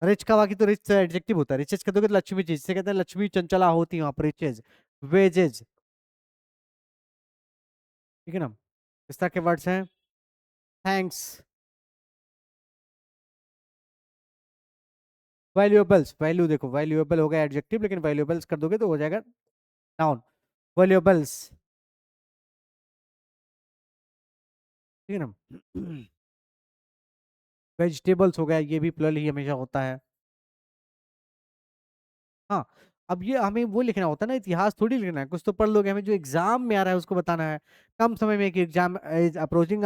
रिच का बाकी तो रिच एडजेक्टिव होता है, रिचेज कह दोगे तो लक्ष्मी जी, जिसे कहते हैं लक्ष्मी चंचला होती है वहां पर रिचेज। वेजेज, ठीक है ना। इस तरह के वर्ड्स हैं। थैंक्स, वैल्यूएबल्स, वैल्यू देखो, वैल्यूएबल हो गया एडजेक्टिव, लेकिन वैल्यूएबल्स कर दोगे तो हो जाएगा नाउन। वैल्यूएबल्स, ठीक है ना। वेजिटेबल्स हो गया, ये भी प्लल ही हमेशा होता है। हाँ, अब ये हमें वो लिखना होता है ना, इतिहास थोड़ी लिखना है, कुछ तो पढ़ लोगे, हमें जो एग्जाम में आ रहा है उसको बताना है। कम समय में, कि एग्जाम इज अप्रोचिंग,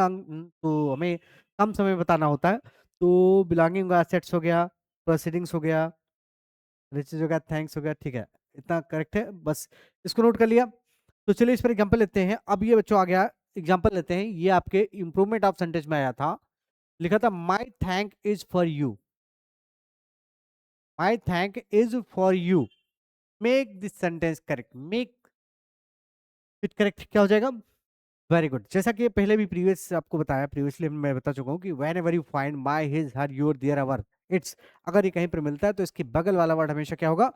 तो हमें कम समय में बताना होता है। तो बिलोंगिंग हो गया, सेट्स हो गया, प्रोसीडिंग्स हो गया, रिचेज हो गया, थैंक्स हो गया, ठीक है। इतना करेक्ट है, बस इसको नोट कर लिया। तो चलिए इस पर एग्जाम्पल लेते हैं। अब ये बच्चों आ गया, एग्जाम्पल लेते हैं। ये आपके इंप्रूवमेंट ऑफ सेंटेंस में आया था, लिखा था my thank is for you, my thank is for you, make this sentence correct, make it correct, क्या हो जाएगा? Very good. जैसा कि पहले भी प्रीवियस आपको बताया, प्रीवियसली मैं बता चुका हूँ कि whenever you find my his her your their our its, अगर ये कहीं पर मिलता है तो इसकी बगल वाला वर्ड हमेशा क्या होगा?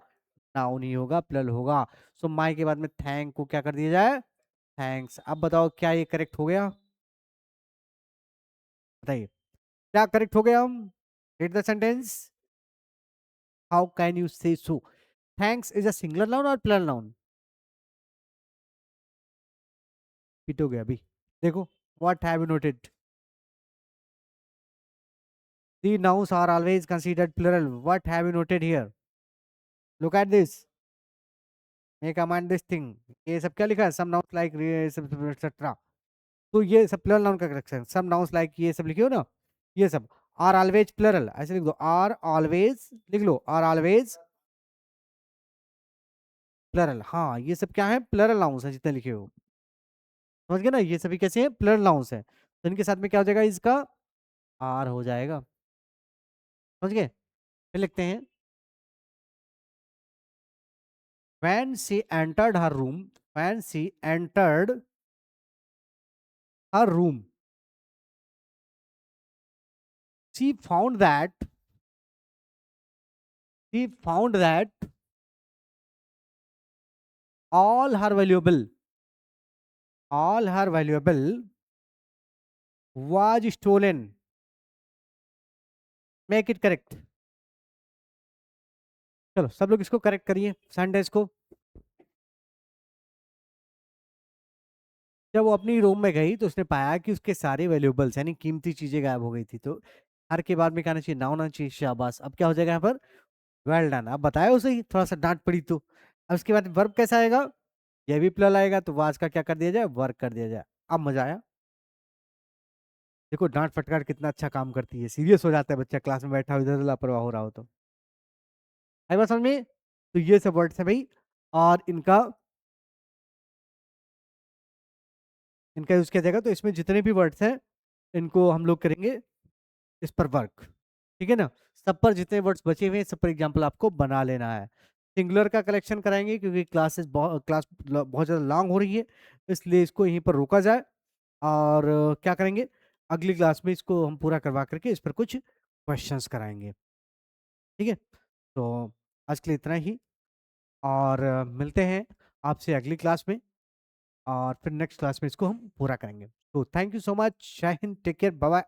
नाउन ही होगा, प्लल होगा। सो माई के बाद में थैंक को क्या कर दिया जाए? थैंक्स। अब बताओ क्या ये करेक्ट हो गया? बताइए, क्या करेक्ट हो गया? हम read the sentence, how can you say so? Thanks is a singular noun और प्लल नाउन? फिट हो गया अभी। देखो, what have you noted? The nouns are always considered plural. What have you noted here? Look at this. Make a mind this thing. ये सब क्या लिखा है? Some nouns like etc. तो ये सब plural noun का करेक्शन। Some nouns like ये सब लिखे हो ना, ये सब are always plural, ऐसे लिख दो, are always, लिख लो are always plural। हाँ, ये सब क्या है? plural nouns है जितने लिखे हो, समझ गए ना? ये सभी कैसे हैं? plural nouns है, तो इनके साथ में क्या हो जाएगा? इसका are हो जाएगा, समझ गए? फिर लिखते हैं, when she entered her room, when she entered her room, she found that, she found that all her valuable, all her valuable was stolen। Make it correct. चलो सब लोग इसको करेक्ट करिए सेंटेंस को। जब वो अपनी रूम में गई तो उसने पाया कि उसके सारे वैल्यूएबल्स यानी कीमती चीजें गायब हो गई थी। तो हर के बाद में कहना चाहिए नाउन आना चाहिए, शाबाश। अब क्या हो जाएगा यहाँ पर? Well done. अब बताया उसे ही, थोड़ा सा डांट पड़ी तो। अब उसके बाद वर्ब कैसा आएगा? ये भी प्लल आएगा, तो वाज का क्या कर दिया जाए? वर्क कर दिया जाए। अब मजा आया। देखो डांट फटकार कितना अच्छा काम करती है, सीरियस हो जाता है बच्चा क्लास में बैठा हो, इधर लापरवाह हो रहा हो तो। आई बात समझ में? तो ये सब वर्ड्स है भाई, और इनका इनका यूज किया जाएगा। तो इसमें जितने भी वर्ड्स हैं इनको हम लोग करेंगे इस पर वर्क, ठीक है ना। सब पर जितने वर्ड्स बचे हुए हैं सब पर एग्जाम्पल आपको बना लेना है। सिंगुलर का कलेक्शन कराएंगे क्योंकि क्लास बहुत ज़्यादा लॉन्ग हो रही है, इसलिए इसको यहीं पर रोका जाए। और क्या करेंगे, अगली क्लास में इसको हम पूरा करवा करके इस पर कुछ क्वेश्चंस कराएंगे, ठीक है। तो आज के लिए इतना ही, और मिलते हैं आपसे अगली क्लास में, और फिर नेक्स्ट क्लास में इसको हम पूरा करेंगे। तो थैंक यू सो मच, जय हिंद, take care, bye bye,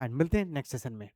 and मिलते हैं नेक्स्ट सेशन में।